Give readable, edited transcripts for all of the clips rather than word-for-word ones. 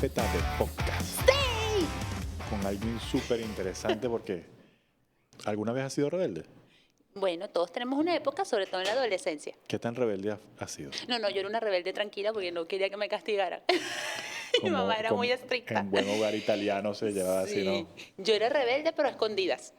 Cafeta de Podcast ¡Sí! con alguien súper interesante porque ¿alguna vez has sido rebelde? Bueno, todos tenemos una época, sobre todo en la adolescencia. ¿Qué tan rebelde has sido? No, yo era una rebelde tranquila porque no quería que me castigaran. Mi mamá era Como muy estricta. en buen hogar italiano se llevaba así, ¿no? Sí, yo era rebelde, pero a escondidas.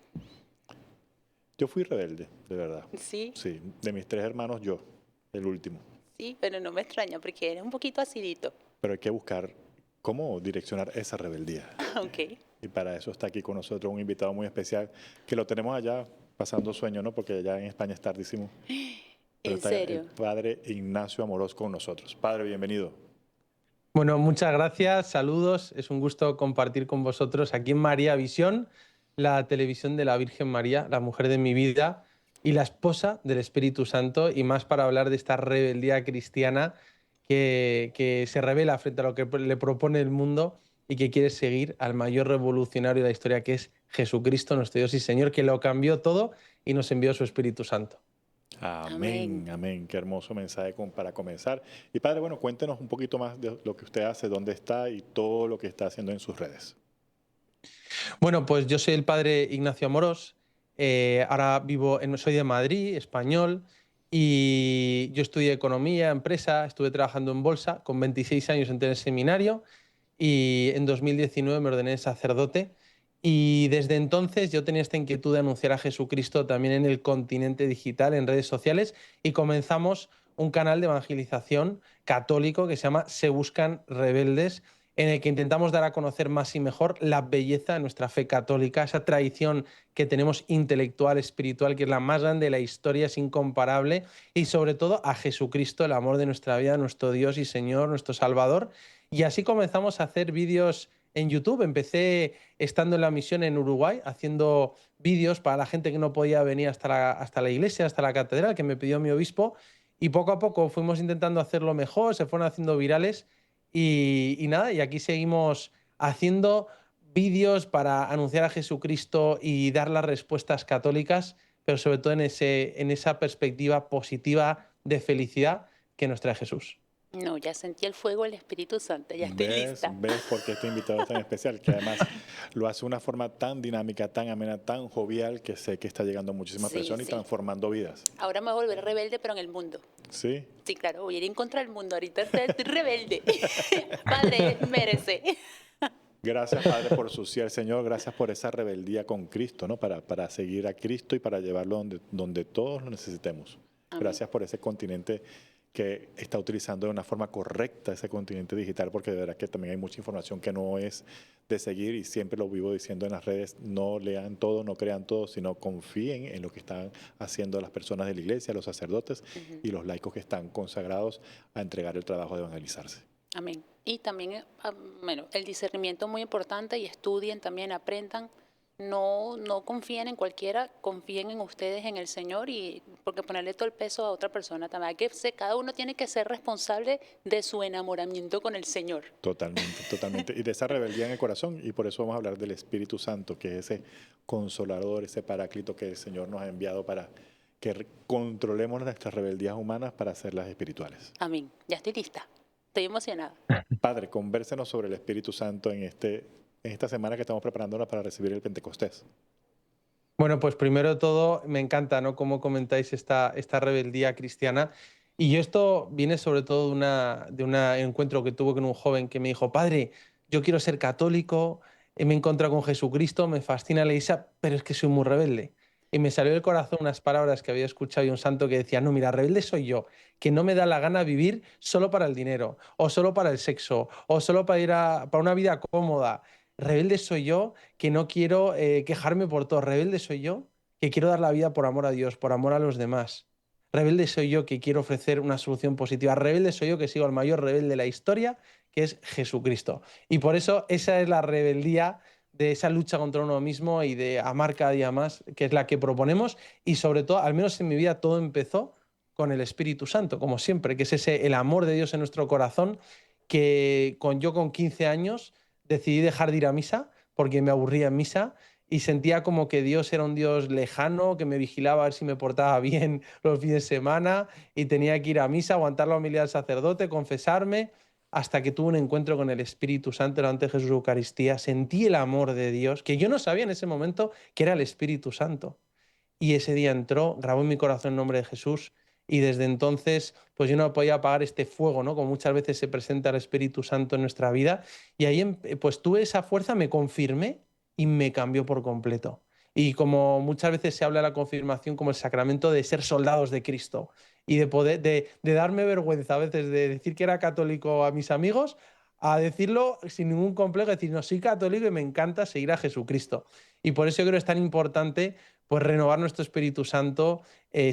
Yo fui rebelde, de verdad. Sí, Sí, de mis 3 hermanos yo, el último. sí, pero no me extraña porque era un poquito acidito. Pero hay que buscar cómo direccionar esa rebeldía. Ok. Y para eso está aquí con nosotros un invitado muy especial, que lo tenemos allá pasando sueño, ¿no? Porque allá en España es tardísimo. Pero ¿En está el serio? padre Ignacio Amorós con nosotros. Padre, bienvenido. Bueno, muchas gracias, saludos. Es un gusto compartir con vosotros aquí en María Visión, la televisión de la Virgen María, la mujer de mi vida y la esposa del Espíritu Santo, y más para hablar de esta rebeldía cristiana que se revela frente a lo que le propone el mundo y que quiere seguir al mayor revolucionario de la historia, que es Jesucristo, nuestro Dios y Señor, que lo cambió todo y nos envió su Espíritu Santo. Amén, Amén. amén. Qué hermoso mensaje para comenzar. Y padre, bueno, cuéntenos un poquito más de lo que usted hace, dónde está y todo lo que está haciendo en sus redes. Bueno, pues yo soy el padre Ignacio Amorós. Ahora soy de Madrid, español, y yo estudié economía, empresa, estuve trabajando en bolsa. Con 26 años entré en el seminario y en 2019 me ordené sacerdote. Y desde entonces yo tenía esta inquietud de anunciar a Jesucristo también en el continente digital, en redes sociales, y comenzamos un canal de evangelización católico que se llama Se Buscan Rebeldes, en el que intentamos dar a conocer más y mejor la belleza de nuestra fe católica, esa tradición que tenemos intelectual, espiritual, que es la más grande de la historia, es incomparable, y sobre todo a Jesucristo, el amor de nuestra vida, nuestro Dios y Señor, nuestro Salvador. Y así comenzamos a hacer vídeos en YouTube. Empecé estando en la misión en Uruguay, haciendo vídeos para la gente que no podía venir hasta la iglesia, hasta la catedral, que me pidió mi obispo, y poco a poco fuimos intentando hacerlo mejor, se fueron haciendo virales. Y nada, y aquí seguimos haciendo vídeos para anunciar a Jesucristo y dar las respuestas católicas, pero sobre todo en esa perspectiva positiva de felicidad que nos trae Jesús. No, ya sentí el fuego del Espíritu Santo, ya estoy lista. ¿Ves por qué este invitado es tan especial? Que además lo hace de una forma tan dinámica, tan amena, tan jovial, que sé que está llegando a muchísimas Sí, personas y sí. transformando vidas. Ahora me voy a volver rebelde, pero en el mundo. ¿Sí? Sí, claro, voy a ir en contra del mundo. Ahorita estoy rebelde. Padre, merece. Gracias, Padre, por su sí al Señor. Gracias por esa rebeldía con Cristo, ¿no? Para seguir a Cristo y para llevarlo donde todos lo necesitemos. Amén. Gracias por ese continente que está utilizando de una forma correcta ese continente digital, porque de verdad que también hay mucha información que no es de seguir, y siempre lo vivo diciendo en las redes: no lean todo, no crean todo, sino confíen en lo que están haciendo las personas de la iglesia, los sacerdotes y los laicos que están consagrados a entregar el trabajo de evangelizarse. Amén. Y también, bueno, el discernimiento es muy importante, y estudien también, aprendan. No confíen en cualquiera, confíen en ustedes, en el Señor, y porque ponerle todo el peso a otra persona también. Cada uno tiene que ser responsable de su enamoramiento con el Señor. Totalmente, totalmente. Y de esa rebeldía en el corazón, y por eso vamos a hablar del Espíritu Santo, que es ese consolador, ese paráclito que el Señor nos ha enviado para que controlemos nuestras rebeldías humanas para hacerlas espirituales. Amén. Ya estoy lista. Estoy emocionada. Padre, convérsenos sobre el Espíritu Santo en esta semana que estamos preparándonos para recibir el Pentecostés. Bueno, pues primero de todo, me encanta, ¿no?, cómo comentáis esta rebeldía cristiana. Y esto viene sobre todo de un encuentro que tuve con un joven que me dijo: padre, yo quiero ser católico, me he encontrado con Jesucristo, me fascina la iglesia, pero es que soy muy rebelde. Y me salió del corazón unas palabras que había escuchado de un santo que decía: no, mira, rebelde soy yo, que no me da la gana vivir solo para el dinero, o solo para el sexo, o solo para una vida cómoda. Rebelde soy yo, que no quiero quejarme por todo. Rebelde soy yo, que quiero dar la vida por amor a Dios, por amor a los demás. Rebelde soy yo, que quiero ofrecer una solución positiva. Rebelde soy yo, que sigo al mayor rebelde de la historia, que es Jesucristo. Y por eso esa es la rebeldía, de esa lucha contra uno mismo y de amar cada día más, que es la que proponemos. Y sobre todo, al menos en mi vida, todo empezó con el Espíritu Santo, como siempre, que es el amor de Dios en nuestro corazón, que yo con 15 años decidí dejar de ir a misa porque me aburría en misa, y sentía como que Dios era un Dios lejano, que me vigilaba a ver si me portaba bien los fines de semana, y tenía que ir a misa, aguantar la homilía del sacerdote, confesarme. hasta que tuve un encuentro con el Espíritu Santo delante de Jesús Eucaristía. Sentí el amor de Dios, que yo no sabía en ese momento que era el Espíritu Santo. Y ese día entró, grabó en mi corazón el nombre de Jesús, y desde entonces pues yo no podía apagar este fuego, ¿no? Como muchas veces se presenta el Espíritu Santo en nuestra vida. Y ahí pues tuve esa fuerza, me confirmé y me cambió por completo. Y como muchas veces se habla de la confirmación como el sacramento de ser soldados de Cristo y de poder, de darme vergüenza a veces de decir que era católico a mis amigos, a decirlo sin ningún complejo, decir, no, soy católico y me encanta seguir a Jesucristo. Y por eso yo creo que es tan importante pues renovar nuestro Espíritu Santo,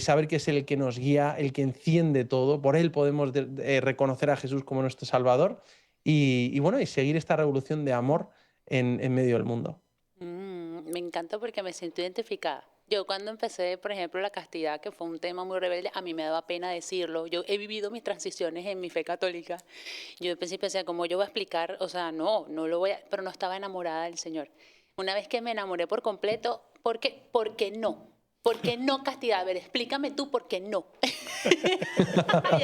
saber que es el que nos guía, el que enciende todo. Por él podemos reconocer a Jesús como nuestro Salvador y bueno, y seguir esta revolución de amor en medio del mundo. Me encanta porque me siento identificada. Yo cuando empecé, por ejemplo, la castidad, que fue un tema muy rebelde, a mí me daba pena decirlo. Yo he vivido mis transiciones en mi fe católica. Yo al principio decía, ¿cómo yo voy a explicar? O sea, no lo voy a... Pero no estaba enamorada del Señor. Una vez que me enamoré por completo, ¿por qué no? ¿Por qué no castidad? A ver, explícame tú por qué no. Y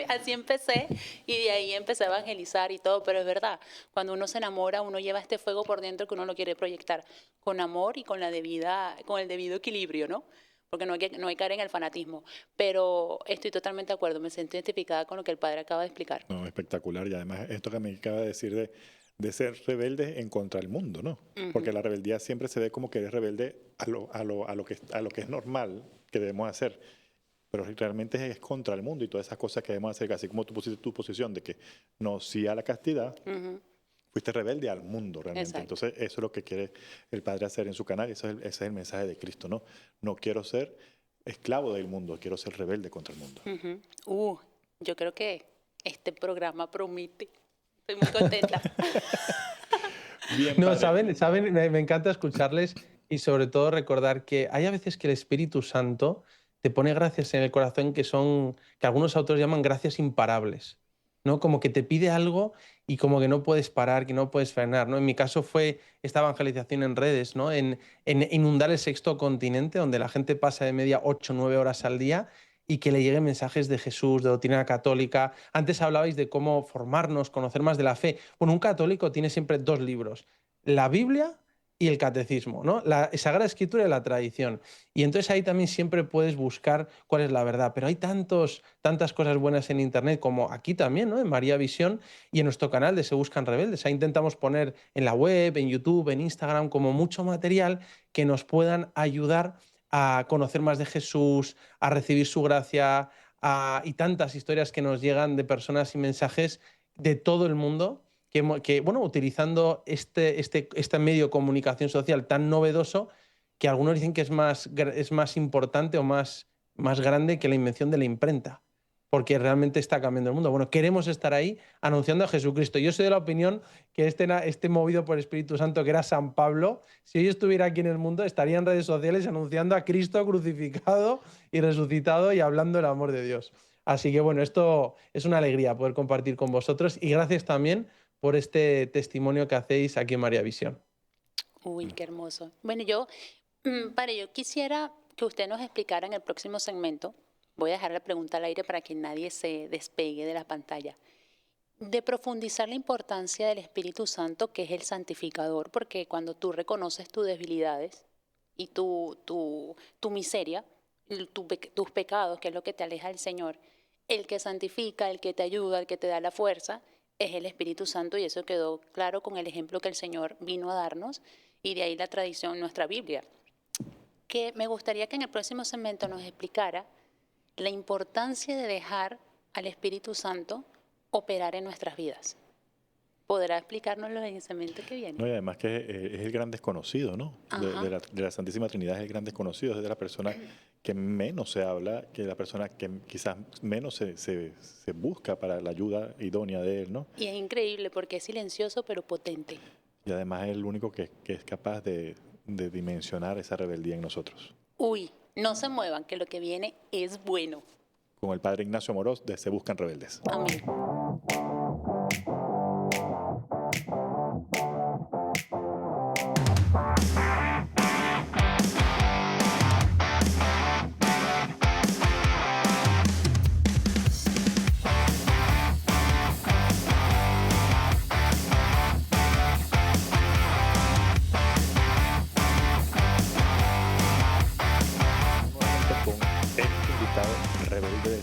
así empecé y de ahí empecé a evangelizar y todo, pero es verdad, cuando uno se enamora, uno lleva este fuego por dentro que uno lo quiere proyectar con amor y con el debido equilibrio, ¿no? Porque no hay que caer en el fanatismo. Pero estoy totalmente de acuerdo, me siento identificada con lo que el padre acaba de explicar. No, espectacular. Y además esto que me acaba de decir de ser rebelde en contra del mundo, ¿no? Porque la rebeldía siempre se ve como que eres rebelde a lo que es normal que debemos hacer. Pero realmente es contra el mundo y todas esas cosas que debemos hacer, así como tú pusiste tu posición de que no sí a la castidad, fuiste rebelde al mundo realmente. Exacto. Entonces eso es lo que quiere el Padre hacer en su canal y ese es el mensaje de Cristo, ¿no? No quiero ser esclavo del mundo, quiero ser rebelde contra el mundo. Yo creo que este programa promete. Estoy muy contenta. Bien, No, padre. saben, me encanta escucharles y sobre todo recordar que hay a veces que el Espíritu Santo te pone gracias en el corazón que algunos autores llaman gracias imparables, ¿no? Como que te pide algo y como que no puedes parar, que no puedes frenar, ¿no? En mi caso fue esta evangelización en redes, ¿no? En inundar el sexto continente, donde la gente pasa de media 8 o 9 horas al día y que le lleguen mensajes de Jesús, de doctrina católica. Antes hablabais de cómo formarnos, conocer más de la fe. Bueno, un católico tiene siempre 2 libros, la Biblia y el catecismo, ¿no? La Sagrada Escritura y la tradición. Y entonces ahí también siempre puedes buscar cuál es la verdad. Pero hay tantas cosas buenas en Internet como aquí también, ¿no? En María Visión y en nuestro canal de Se Buscan Rebeldes. Ahí intentamos poner en la web, en YouTube, en Instagram, como mucho material que nos puedan ayudar a conocer más de Jesús, a recibir su gracia, y tantas historias que nos llegan de personas y mensajes de todo el mundo que bueno, utilizando este medio de comunicación social tan novedoso que algunos dicen que es más importante o más grande que la invención de la imprenta, porque realmente está cambiando el mundo. Bueno, queremos estar ahí anunciando a Jesucristo. Yo soy de la opinión que este movido por el Espíritu Santo, que era San Pablo, si hoy estuviera aquí en el mundo, estaría en redes sociales anunciando a Cristo crucificado y resucitado y hablando del amor de Dios. Así que bueno, esto es una alegría poder compartir con vosotros y gracias también por este testimonio que hacéis aquí en María Visión. Uy, qué hermoso. Bueno, yo quisiera que usted nos explicara en el próximo segmento, voy a dejar la pregunta al aire para que nadie se despegue de la pantalla, de profundizar la importancia del Espíritu Santo, que es el santificador, porque cuando tú reconoces tus debilidades y tu miseria, tus pecados, que es lo que te aleja del Señor, el que santifica, el que te ayuda, el que te da la fuerza, es el Espíritu Santo, y eso quedó claro con el ejemplo que el Señor vino a darnos, y de ahí la tradición, nuestra Biblia. Que me gustaría que en el próximo segmento nos explicara la importancia de dejar al Espíritu Santo operar en nuestras vidas. ¿Podrá explicárnoslo en el segmento que viene? No, y además que es el gran desconocido, ¿no? De la Santísima Trinidad es el gran desconocido, es de la persona que menos se habla, que es la persona que quizás menos se busca para la ayuda idónea de él, ¿no? Y es increíble porque es silencioso pero potente. Y además es el único que es capaz de dimensionar esa rebeldía en nosotros. Uy, no se muevan, que lo que viene es bueno. Con el Padre Ignacio Amorós de Se Buscan Rebeldes. Amén.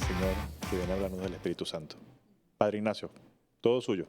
Señor que viene a hablarnos del Espíritu Santo. Padre Ignacio, todo suyo.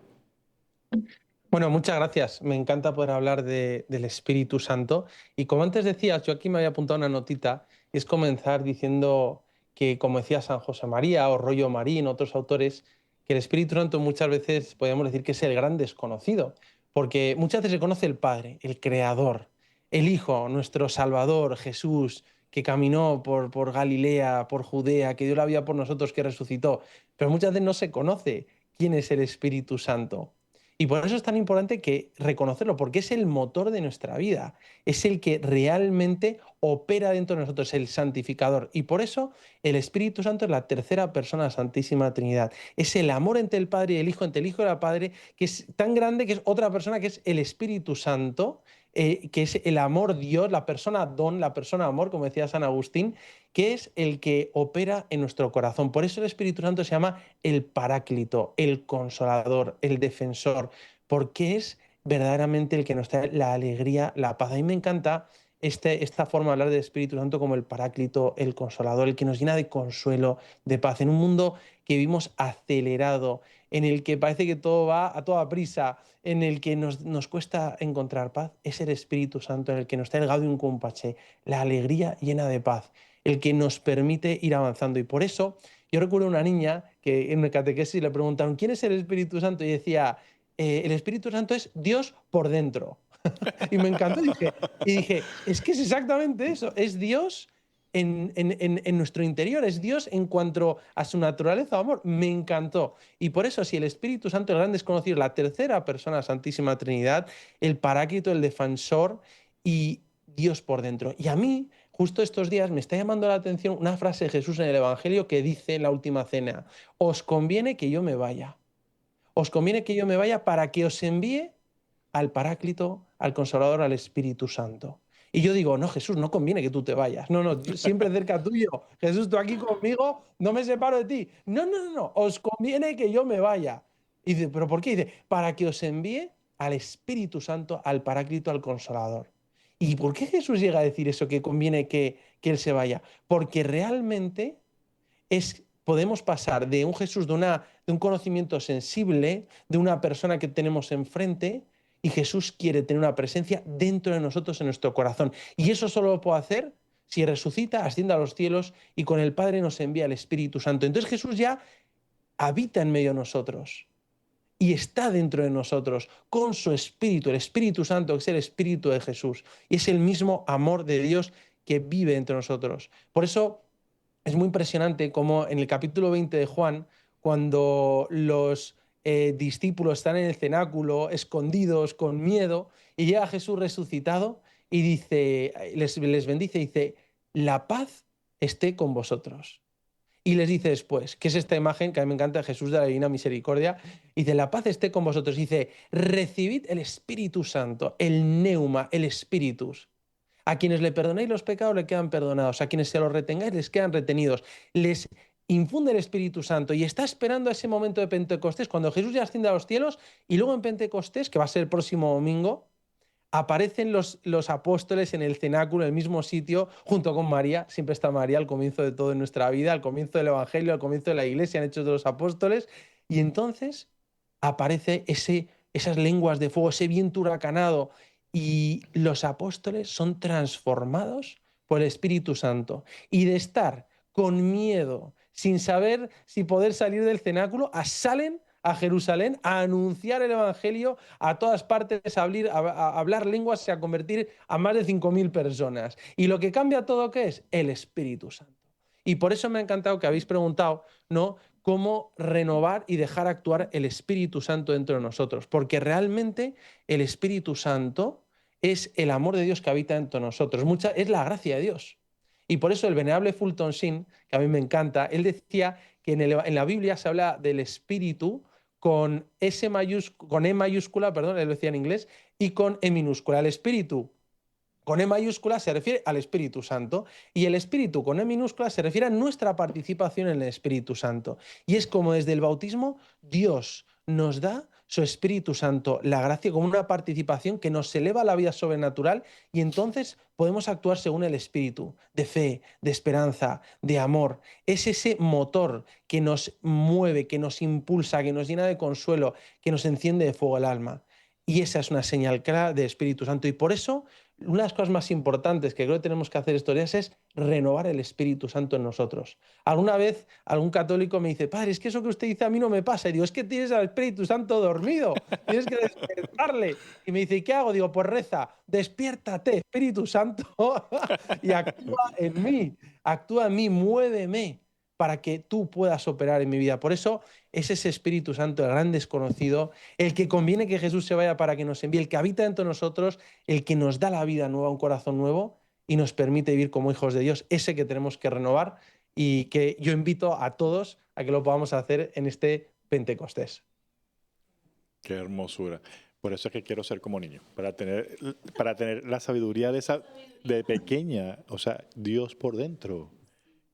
Bueno, muchas gracias. Me encanta poder hablar del Espíritu Santo. Y como antes decías, yo aquí me había apuntado una notita, y es comenzar diciendo que, como decía San José María o Rollo Marín, otros autores, que el Espíritu Santo muchas veces podríamos decir que es el gran desconocido, porque muchas veces se conoce el Padre, el Creador, el Hijo, nuestro Salvador, Jesús, que caminó por Galilea, por Judea, que dio la vida por nosotros, que resucitó, pero muchas veces no se conoce quién es el Espíritu Santo. Y por eso es tan importante que reconocerlo, porque es el motor de nuestra vida, es el que realmente opera dentro de nosotros, el santificador. Y por eso el Espíritu Santo es la tercera persona de la Santísima Trinidad. Es el amor entre el Padre y el Hijo, entre el Hijo y el Padre, que es tan grande que es otra persona que es el Espíritu Santo, que es el amor Dios, la persona don, la persona amor, como decía San Agustín, que es el que opera en nuestro corazón. Por eso el Espíritu Santo se llama el Paráclito, el Consolador, el Defensor, porque es verdaderamente el que nos trae la alegría, la paz. A mí me encanta esta forma de hablar del Espíritu Santo como el Paráclito, el Consolador, el que nos llena de consuelo, de paz. En un mundo que vivimos acelerado, en el que parece que todo va a toda prisa, en el que nos cuesta encontrar paz, es el Espíritu Santo en el que nos trae el gaudium cum pace, la alegría llena de paz, el que nos permite ir avanzando. Y por eso yo recuerdo una niña que en el catequesis le preguntaron ¿quién es el Espíritu Santo? Y decía, el Espíritu Santo es Dios por dentro. Y me encantó y dije, es que es exactamente eso, es Dios en nuestro interior, es Dios en cuanto a su naturaleza o amor. Me encantó. Y por eso, si el Espíritu Santo, el gran desconocido, la tercera persona, Santísima Trinidad, el Paráclito, el Defensor y Dios por dentro. Y a mí, justo estos días, me está llamando la atención una frase de Jesús en el Evangelio que dice en la última cena, os conviene que yo me vaya. Os conviene que yo me vaya para que os envíe al Paráclito, al Consolador, al Espíritu Santo. Y yo digo, no, Jesús, no conviene que tú te vayas. No, no, siempre cerca tuyo. Jesús, tú aquí conmigo, no me separo de ti. No, no, no, no, os conviene que yo me vaya. Y dice, ¿pero por qué? Dice, para que os envíe al Espíritu Santo, al Paráclito, al Consolador. ¿Y por qué Jesús llega a decir eso, que conviene que Él se vaya? Porque realmente podemos pasar de un Jesús, de un conocimiento sensible, de una persona que tenemos enfrente, y Jesús quiere tener una presencia dentro de nosotros, en nuestro corazón. Y eso solo lo puede hacer si resucita, asciende a los cielos y con el Padre nos envía el Espíritu Santo. Entonces Jesús ya habita en medio de nosotros y está dentro de nosotros con su Espíritu, el Espíritu Santo, que es el Espíritu de Jesús. Y es el mismo amor de Dios que vive entre nosotros. Por eso es muy impresionante cómo en el capítulo 20 de Juan, cuando los discípulos están en el cenáculo, escondidos, con miedo, y llega Jesús resucitado y dice, les bendice y dice, la paz esté con vosotros. Y les dice después, que es esta imagen que a mí me encanta, Jesús de la Divina Misericordia, dice, la paz esté con vosotros. Dice, recibid el Espíritu Santo, el neuma, el Espíritus. A quienes le perdonéis los pecados le quedan perdonados, a quienes se los retengáis les quedan retenidos. Les infunde el Espíritu Santo y está esperando a ese momento de Pentecostés, cuando Jesús ya asciende a los cielos, y luego en Pentecostés, que va a ser el próximo domingo, aparecen los apóstoles en el cenáculo, en el mismo sitio, junto con María. Siempre está María al comienzo de todo en nuestra vida, al comienzo del Evangelio, al comienzo de la Iglesia, en Hechos de los Apóstoles. Y entonces aparece esas lenguas de fuego, ese viento huracanado, y los apóstoles son transformados por el Espíritu Santo. Y de estar con miedo, sin saber si poder salir del cenáculo, salen a Jerusalén a anunciar el Evangelio a todas partes, a hablar lenguas y a convertir a más de 5.000 personas. Y lo que cambia todo, ¿qué es? El Espíritu Santo. Y por eso me ha encantado que habéis preguntado, ¿no?, cómo renovar y dejar actuar el Espíritu Santo dentro de nosotros. Porque realmente el Espíritu Santo es el amor de Dios que habita dentro de nosotros. Es la gracia de Dios. Y por eso el venerable Fulton Sheen, que a mí me encanta, él decía que en la Biblia se habla del Espíritu con E mayúscula, perdón, él lo decía en inglés, y con E minúscula. El Espíritu con E mayúscula se refiere al Espíritu Santo y el Espíritu con E minúscula se refiere a nuestra participación en el Espíritu Santo. Y es como desde el bautismo Dios nos da su Espíritu Santo, la gracia como una participación que nos eleva a la vida sobrenatural y entonces podemos actuar según el Espíritu, de fe, de esperanza, de amor. Es ese motor que nos mueve, que nos impulsa, que nos llena de consuelo, que nos enciende de fuego el alma. Y esa es una señal clara del Espíritu Santo. Y por eso, una de las cosas más importantes que creo que tenemos que hacer estos días es renovar el Espíritu Santo en nosotros. Alguna vez algún católico me dice, padre, es que eso que usted dice a mí no me pasa. Y digo, es que tienes al Espíritu Santo dormido, tienes que despertarle. Y me dice, ¿y qué hago? Digo, pues reza, despiértate, Espíritu Santo, y actúa en mí, muéveme para que tú puedas operar en mi vida. Por eso es ese Espíritu Santo, el gran desconocido, el que conviene que Jesús se vaya para que nos envíe, el que habita dentro de nosotros, el que nos da la vida nueva, un corazón nuevo y nos permite vivir como hijos de Dios, ese que tenemos que renovar y que yo invito a todos a que lo podamos hacer en este Pentecostés. Qué hermosura. Por eso es que quiero ser como niño, para tener la sabiduría de pequeña, o sea, Dios por dentro.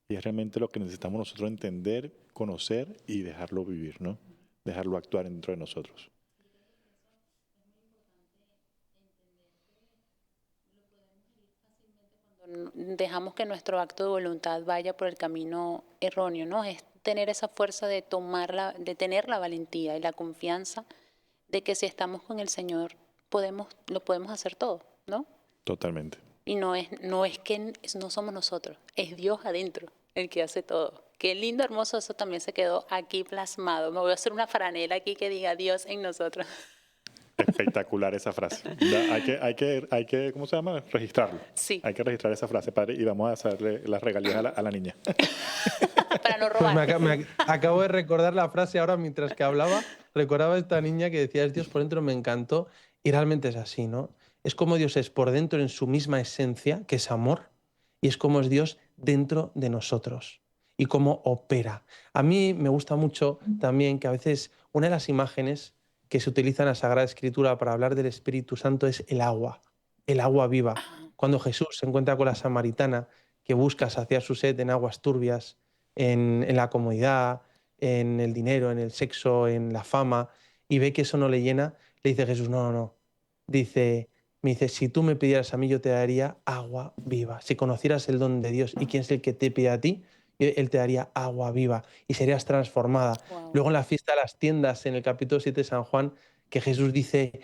Y es realmente lo que necesitamos nosotros entender, conocer y dejarlo vivir, ¿no? Dejarlo actuar dentro de nosotros. Dejamos que nuestro acto de voluntad vaya por el camino erróneo, ¿no? Es tener esa fuerza de de tener la valentía y la confianza de que si estamos con el Señor, lo podemos hacer todo, ¿no? Totalmente. Y no es que no somos nosotros, es Dios adentro el que hace todo. Qué lindo, hermoso, eso también se quedó aquí plasmado. Me voy a hacer una franela aquí que diga Dios en nosotros. Espectacular esa frase. Hay que, ¿cómo se llama? Registrarlo. Sí. Hay que registrar esa frase, padre, y vamos a hacerle las regalías a la niña. Para no Pues robar. acabo de recordar la frase ahora mientras que hablaba. Recordaba a esta niña que decía, es Dios por dentro, me encantó. Y realmente es así, ¿no? Es como Dios es por dentro en su misma esencia, que es amor, y es como es Dios dentro de nosotros y cómo opera. A mí me gusta mucho también que a veces una de las imágenes que se utiliza en la Sagrada Escritura para hablar del Espíritu Santo es el agua viva. Cuando Jesús se encuentra con la samaritana que busca saciar su sed en aguas turbias, en la comodidad, en el dinero, en el sexo, en la fama, y ve que eso no le llena, le dice Jesús, no, no, no. Me dice, si tú me pidieras a mí, yo te daría agua viva. Si conocieras el don de Dios y quién es el que te pide a ti, Él te daría agua viva y serías transformada. Wow. Luego en la fiesta de las tiendas, en el capítulo 7 de San Juan, que Jesús dice,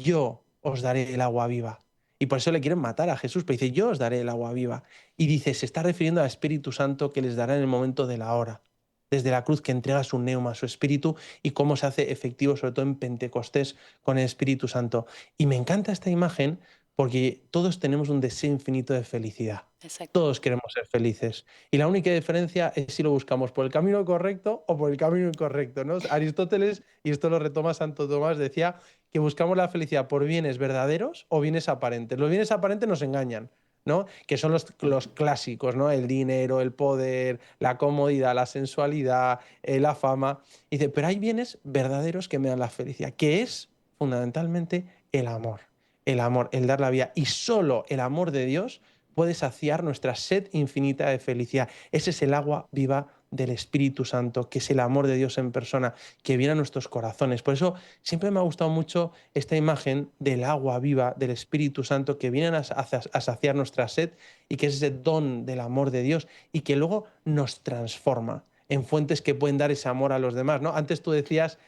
yo os daré el agua viva. Y por eso le quieren matar a Jesús, pero dice, yo os daré el agua viva. Y dice, se está refiriendo al Espíritu Santo que les dará en el momento de la hora. Desde la cruz que entrega su neuma, su espíritu, y cómo se hace efectivo, sobre todo en Pentecostés, con el Espíritu Santo. Y me encanta esta imagen porque todos tenemos un deseo infinito de felicidad. Exacto. Todos queremos ser felices. Y la única diferencia es si lo buscamos por el camino correcto o por el camino incorrecto, ¿no? Aristóteles, y esto lo retoma Santo Tomás, decía que buscamos la felicidad por bienes verdaderos o bienes aparentes. Los bienes aparentes nos engañan, ¿no? Que son los clásicos, ¿no? El dinero, el poder, la comodidad, la sensualidad, la fama. Y dice, pero hay bienes verdaderos que me dan la felicidad, que es fundamentalmente el amor. El amor, el dar la vida. Y solo el amor de Dios puede saciar nuestra sed infinita de felicidad. Ese es el agua viva del Espíritu Santo, que es el amor de Dios en persona, que viene a nuestros corazones. Por eso siempre me ha gustado mucho esta imagen del agua viva del Espíritu Santo, que viene a saciar nuestra sed y que es ese don del amor de Dios y que luego nos transforma en fuentes que pueden dar ese amor a los demás, ¿no? Antes tú decías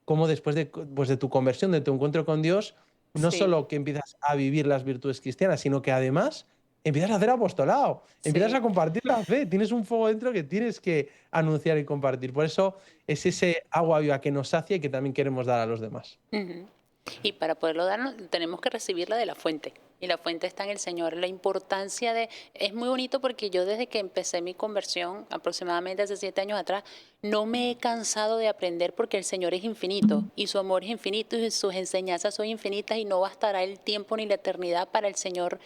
cómo después de tu conversión, de tu encuentro con Dios, no Sí, solo que empiezas a vivir las virtudes cristianas, sino que además empiezas a hacer apostolado, empiezas sí. a compartir la fe, tienes un fuego dentro que tienes que anunciar y compartir. Por eso es ese agua viva que nos sacia y que también queremos dar a los demás. Ujú. Y para poderlo darnos, tenemos que recibirla de la fuente. Y la fuente está en el Señor. La importancia de... Es muy bonito porque yo desde que empecé mi conversión, aproximadamente hace 7 años atrás, no me he cansado de aprender porque el Señor es infinito y su amor es infinito y sus enseñanzas son infinitas y no bastará el tiempo ni la eternidad para el Señor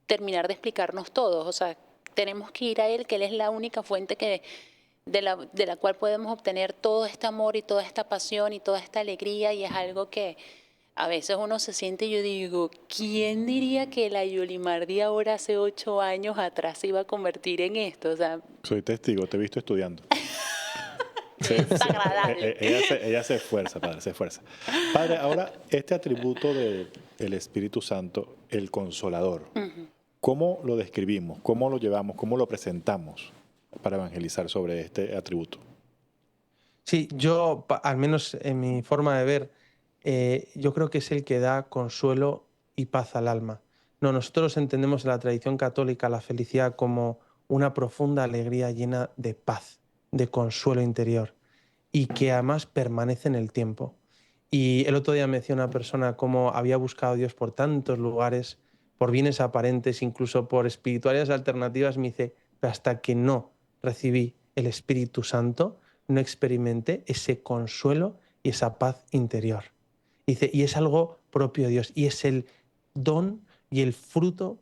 terminar de explicarnos todos. O sea, tenemos que ir a Él, que Él es la única fuente de la cual podemos obtener todo este amor y toda esta pasión y toda esta alegría, y es algo que a veces uno se siente, y yo digo, ¿quién diría que la Yolimar de ahora hace 8 años atrás se iba a convertir en esto? O sea, Soy testigo, te he visto estudiando. es agradable. Ella se esfuerza, Padre, se esfuerza. Padre, ahora, este atributo del Espíritu Santo, el Consolador, Ujú. ¿cómo lo describimos? ¿Cómo lo llevamos? ¿Cómo lo presentamos para evangelizar sobre este atributo? Sí, yo, al menos en mi forma de ver, yo creo que es el que da consuelo y paz al alma. No, nosotros entendemos en la tradición católica la felicidad como una profunda alegría llena de paz, de consuelo interior y que además permanece en el tiempo. Y el otro día me decía una persona cómo había buscado a Dios por tantos lugares, por bienes aparentes, incluso por espiritualidades alternativas. Me dice, pero hasta que no recibí el Espíritu Santo, no experimenté ese consuelo y esa paz interior. Dice, y es algo propio de Dios, y es el don y el fruto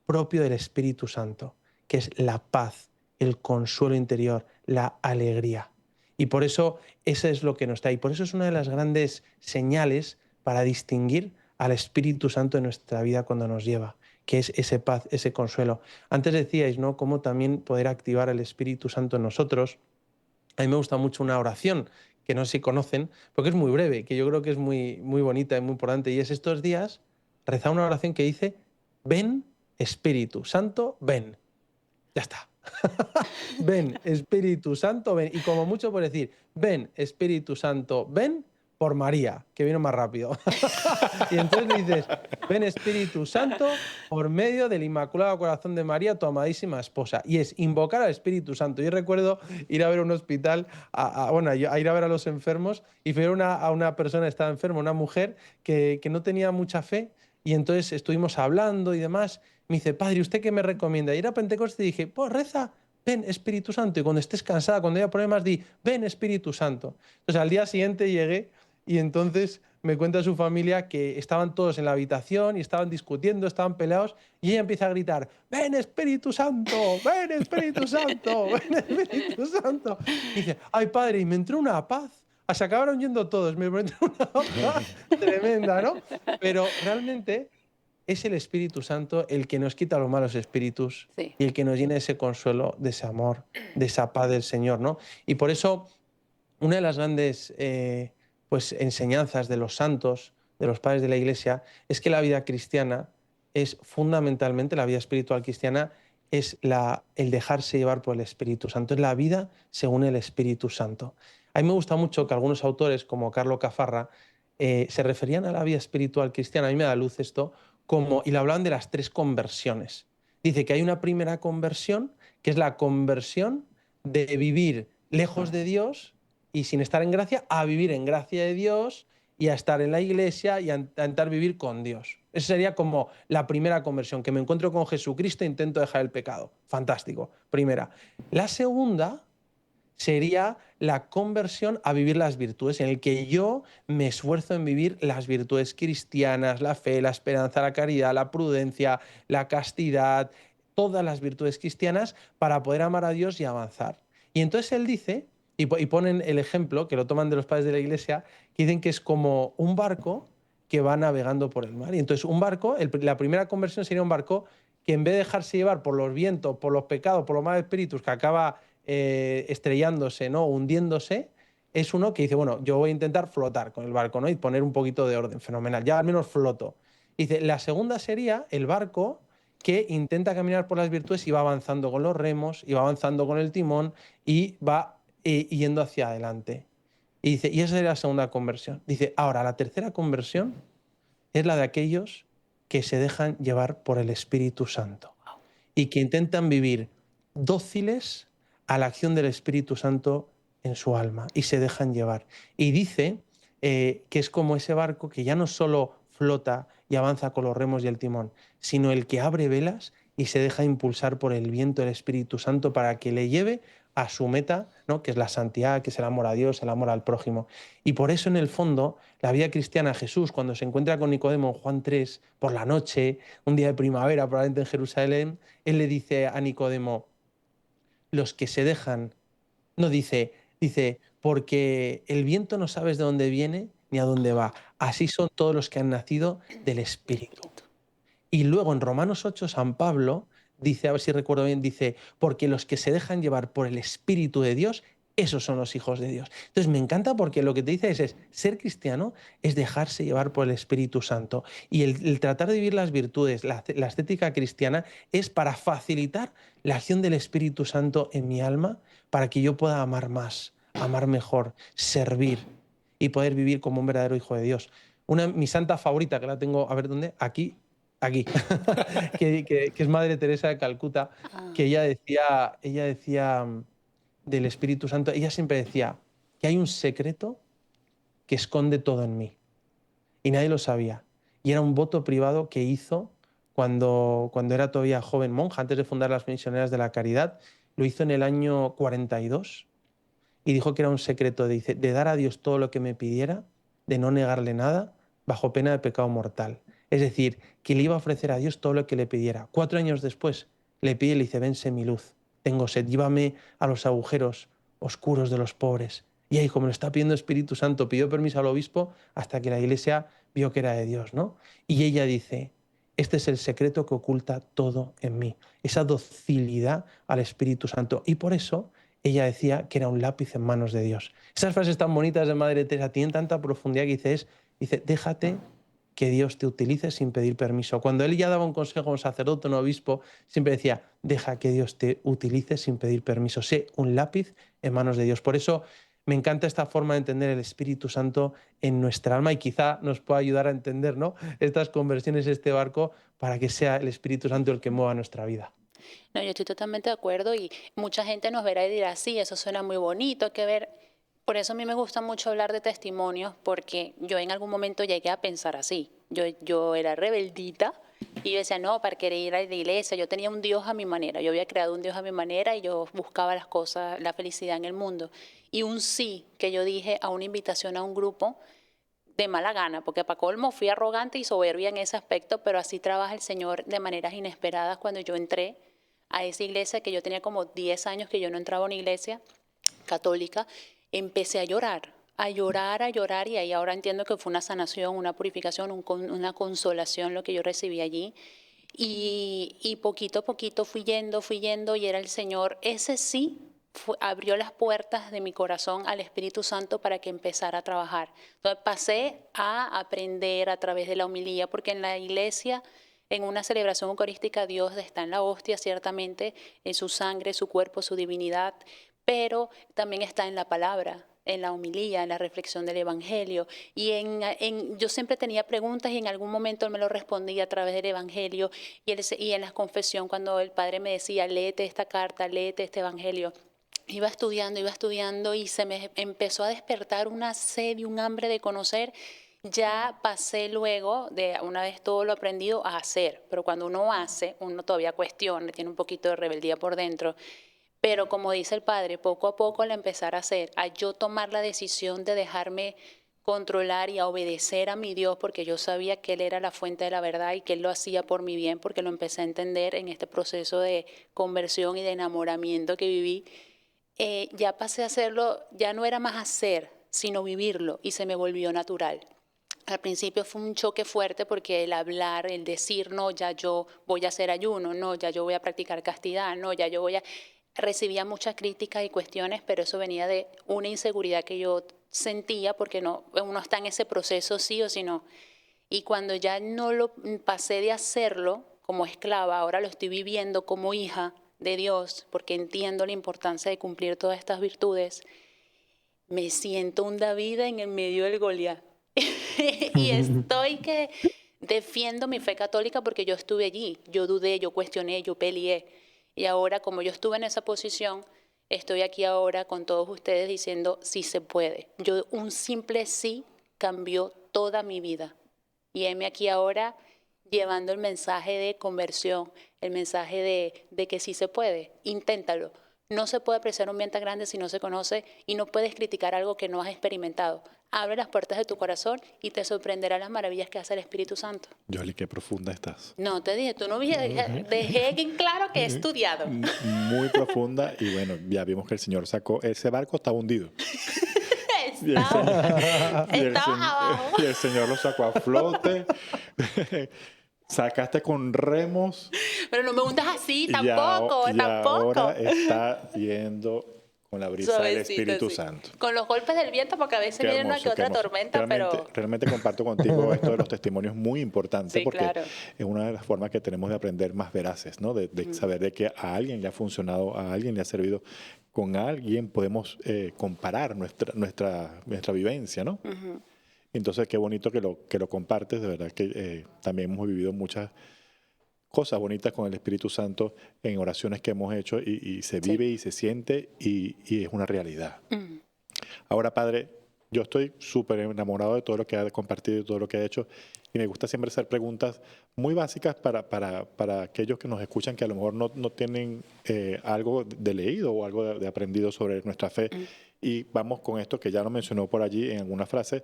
propio del Espíritu Santo, que es la paz, el consuelo interior, la alegría. Y por eso eso es lo que nos da. Y por eso es una de las grandes señales para distinguir al Espíritu Santo en nuestra vida cuando nos lleva, que es ese paz, ese consuelo. Antes decíais, ¿no?, cómo también poder activar el Espíritu Santo en nosotros. A mí me gusta mucho una oración que no sé si conocen, porque es muy breve, que yo creo que es muy, muy bonita y muy importante. Y es estos días rezar una oración que dice, ven Espíritu Santo, ven. Ya está. Ven Espíritu Santo, ven. Y como mucho por decir, ven Espíritu Santo, ven por María, que vino más rápido. Y entonces le dices, ven Espíritu Santo por medio del Inmaculado Corazón de María, tu amadísima esposa. Y es invocar al Espíritu Santo. Yo recuerdo ir a ver un hospital, bueno, a ir a ver a los enfermos, y fui a una persona que estaba enferma, una mujer que no tenía mucha fe, y entonces estuvimos hablando y demás. Me dice, padre, ¿usted qué me recomienda? Y era Pentecostés y dije, pues reza, ven Espíritu Santo. Y cuando estés cansada, cuando haya problemas, di, ven Espíritu Santo. Entonces al día siguiente llegué y entonces me cuenta su familia que estaban todos en la habitación y estaban discutiendo, estaban peleados, y ella empieza a gritar, ven Espíritu Santo, ven Espíritu Santo, ven Espíritu Santo. Y dice, ay padre, y me entró una paz. Se acabaron yendo todos, me entró una paz tremenda, ¿no? Pero realmente es el Espíritu Santo el que nos quita los malos espíritus Sí. y el que nos llena de ese consuelo, de ese amor, de esa paz del Señor, ¿no? Y por eso una de las grandes pues, enseñanzas de los santos, de los padres de la Iglesia, es que la vida cristiana es fundamentalmente, la vida espiritual cristiana, es el dejarse llevar por el Espíritu Santo, es la vida según el Espíritu Santo. A mí me gusta mucho que algunos autores, como Carlo Cafarra, se referían a la vida espiritual cristiana, a mí me da luz esto, como, y le hablaban de las 3 conversiones. Dice que hay una primera conversión, que es la conversión de vivir lejos de Dios y sin estar en gracia, a vivir en gracia de Dios y a estar en la iglesia y a intentar vivir con Dios. Esa sería como la primera conversión, que me encuentro con Jesucristo e intento dejar el pecado. Fantástico, primera. La segunda sería la conversión a vivir las virtudes, en el que yo me esfuerzo en vivir las virtudes cristianas, la fe, la esperanza, la caridad, la prudencia, la castidad, todas las virtudes cristianas para poder amar a Dios y avanzar. Y entonces él dice, y ponen el ejemplo, que lo toman de los padres de la Iglesia, que dicen que es como un barco que va navegando por el mar. Y entonces un barco, la primera conversión sería un barco que en vez de dejarse llevar por los vientos, por los pecados, por los malos espíritus, que acaba estrellándose, ¿no?, hundiéndose, es uno que dice, bueno, yo voy a intentar flotar con el barco, ¿no?, y poner un poquito de orden, fenomenal, ya al menos floto. Dice, la segunda sería el barco que intenta caminar por las virtudes y va avanzando con los remos, y va avanzando con el timón, y va yendo hacia adelante. Y dice, y esa sería la segunda conversión. Dice, ahora, la tercera conversión es la de aquellos que se dejan llevar por el Espíritu Santo y que intentan vivir dóciles a la acción del Espíritu Santo en su alma y se dejan llevar. Y dice que es como ese barco que ya no solo flota y avanza con los remos y el timón, sino el que abre velas y se deja impulsar por el viento del Espíritu Santo para que le lleve a su meta, ¿no?, que es la santidad, que es el amor a Dios, el amor al prójimo. Y por eso, en el fondo, la vida cristiana, Jesús, cuando se encuentra con Nicodemo en Juan 3, por la noche, un día de primavera, probablemente en Jerusalén, él le dice a Nicodemo, los que se dejan, no dice, porque el viento no sabes de dónde viene ni a dónde va. Así son todos los que han nacido del El Espíritu. Espíritu. Y luego en Romanos 8, San Pablo dice, a ver si recuerdo bien, dice, porque los que se dejan llevar por el Espíritu de Dios, Esos son los hijos de Dios. Entonces me encanta porque lo que te dice es ser cristiano es dejarse llevar por el Espíritu Santo. Y el tratar de vivir las virtudes, la estética cristiana, es para facilitar la acción del Espíritu Santo en mi alma para que yo pueda amar más, amar mejor, servir y poder vivir como un verdadero hijo de Dios. Mi santa favorita, que la tengo, a ver dónde, aquí, que es Madre Teresa de Calcuta, que Ah, ella decía del Espíritu Santo, ella siempre decía que hay un secreto que esconde todo en mí y nadie lo sabía. Y era un voto privado que hizo cuando era todavía joven monja, antes de fundar las Misioneras de la Caridad. Lo hizo en el año 42 y dijo que era un secreto, dice, de dar a Dios todo lo que me pidiera, de no negarle nada, bajo pena de pecado mortal. Es decir, que le iba a ofrecer a Dios todo lo que le pidiera. 4 años después le pide y le dice, ven, sé mi luz, tengo sed, llévame a los agujeros oscuros de los pobres. Y ahí, como lo está pidiendo Espíritu Santo, pidió permiso al obispo hasta que la iglesia vio que era de Dios, ¿no? Y ella dice, este es el secreto que oculta todo en mí, esa docilidad al Espíritu Santo. Y por eso ella decía que era un lápiz en manos de Dios. Esas frases tan bonitas de Madre Teresa tienen tanta profundidad que dice, déjate que Dios te utilice sin pedir permiso. Cuando él ya daba un consejo a un sacerdote, a un obispo, siempre decía, deja que Dios te utilice sin pedir permiso. Sé un lápiz en manos de Dios. Por eso me encanta esta forma de entender el Espíritu Santo en nuestra alma y quizá nos pueda ayudar a entender, ¿no?, estas conversiones, este barco, para que sea el Espíritu Santo el que mueva nuestra vida. no, yo estoy totalmente de acuerdo y mucha gente nos verá y dirá, sí, eso suena muy bonito, hay que ver. Por eso a mí me gusta mucho hablar de testimonios, porque yo en algún momento llegué a pensar así. Yo era rebeldita y yo decía, no, para querer ir a la iglesia, yo tenía un Dios a mi manera, yo había creado un Dios a mi manera y yo buscaba las cosas, la felicidad en el mundo. Y un sí que yo dije a una invitación a un grupo de mala gana, porque para colmo fui arrogante y soberbia en ese aspecto, pero así trabaja el Señor de maneras inesperadas cuando yo entré a esa iglesia, que yo tenía como 10 años que yo no entraba a una iglesia católica. Empecé a llorar, a llorar, a llorar, y ahí ahora entiendo que fue una sanación, una purificación, una consolación lo que yo recibí allí. Y poquito a poquito fui yendo y era el Señor, ese sí abrió las puertas de mi corazón al Espíritu Santo para que empezara a trabajar. Entonces pasé a aprender a través de la homilía, porque en la iglesia, en una celebración eucarística, Dios está en la hostia, ciertamente, en su sangre, su cuerpo, su divinidad, pero también está en la palabra, en la homilía, en la reflexión del Evangelio. Y yo siempre tenía preguntas y en algún momento él me lo respondía a través del Evangelio. Y en la confesión, cuando el Padre me decía, léete esta carta, léete este Evangelio, iba estudiando y se me empezó a despertar una sed y un hambre de conocer. Ya pasé luego de, una vez todo lo aprendido, a hacer. Pero cuando uno hace, uno todavía cuestiona, tiene un poquito de rebeldía por dentro. Pero como dice el Padre, poco a poco al empezar a hacer, a yo tomar la decisión de dejarme controlar y a obedecer a mi Dios, porque yo sabía que Él era la fuente de la verdad y que Él lo hacía por mi bien, porque lo empecé a entender en este proceso de conversión y de enamoramiento que viví. Ya pasé a hacerlo, ya no era más hacer, sino vivirlo, y se me volvió natural. Al principio fue un choque fuerte porque el hablar, el decir, no, ya yo voy a hacer ayuno, no, ya yo voy a practicar castidad, no, ya yo voy a... Recibía muchas críticas y cuestiones, pero eso venía de una inseguridad que yo sentía, porque no, uno está en ese proceso sí o sí no. Y cuando ya no lo pasé de hacerlo como esclava, ahora lo estoy viviendo como hija de Dios, porque entiendo la importancia de cumplir todas estas virtudes, me siento un David en el medio del Goliat. Y estoy que defiendo mi fe católica porque yo estuve allí, yo dudé, yo cuestioné, yo peleé. Y ahora, como yo estuve en esa posición, estoy aquí ahora con todos ustedes diciendo sí se puede. Un simple sí cambió toda mi vida. Y heme aquí ahora llevando el mensaje de conversión, el mensaje de que sí se puede. Inténtalo. No se puede apreciar un bien tan grande si no se conoce, y no puedes criticar algo que no has experimentado. Abre las puertas de tu corazón y te sorprenderá las maravillas que hace el Espíritu Santo. Yoli, qué profunda estás. No, te dije, tú no dejé en claro que he estudiado. Muy profunda, y bueno, ya vimos que el Señor sacó, ese barco estaba hundido. Y el Señor, Estaba abajo. y el Señor lo sacó a flote. Sacaste con remos. Pero no me hundas así, Y tampoco. ahora está yendo con la brisa del Suavecito, Espíritu sí. Santo. Con los golpes del viento, porque a veces Qué viene una hermoso, que qué otra hermoso. tormenta, pero Realmente comparto contigo esto de los testimonios, muy importante, sí, porque claro. es una de las formas que tenemos de aprender más veraces, ¿no? De saber de que a alguien le ha funcionado, a alguien le ha servido, con alguien podemos comparar nuestra vivencia, ¿no? Ujú. Entonces, qué bonito que lo compartes, de verdad que también hemos vivido muchas cosas bonitas con el Espíritu Santo en oraciones que hemos hecho y se Sí. vive y se siente y es una realidad. Ujú. Ahora, Padre, yo estoy súper enamorado de todo lo que ha compartido y todo lo que ha hecho y me gusta siempre hacer preguntas muy básicas para aquellos que nos escuchan que a lo mejor no tienen algo de leído o algo de aprendido sobre nuestra fe. Mm. Y vamos con esto que ya lo mencionó por allí en alguna frase,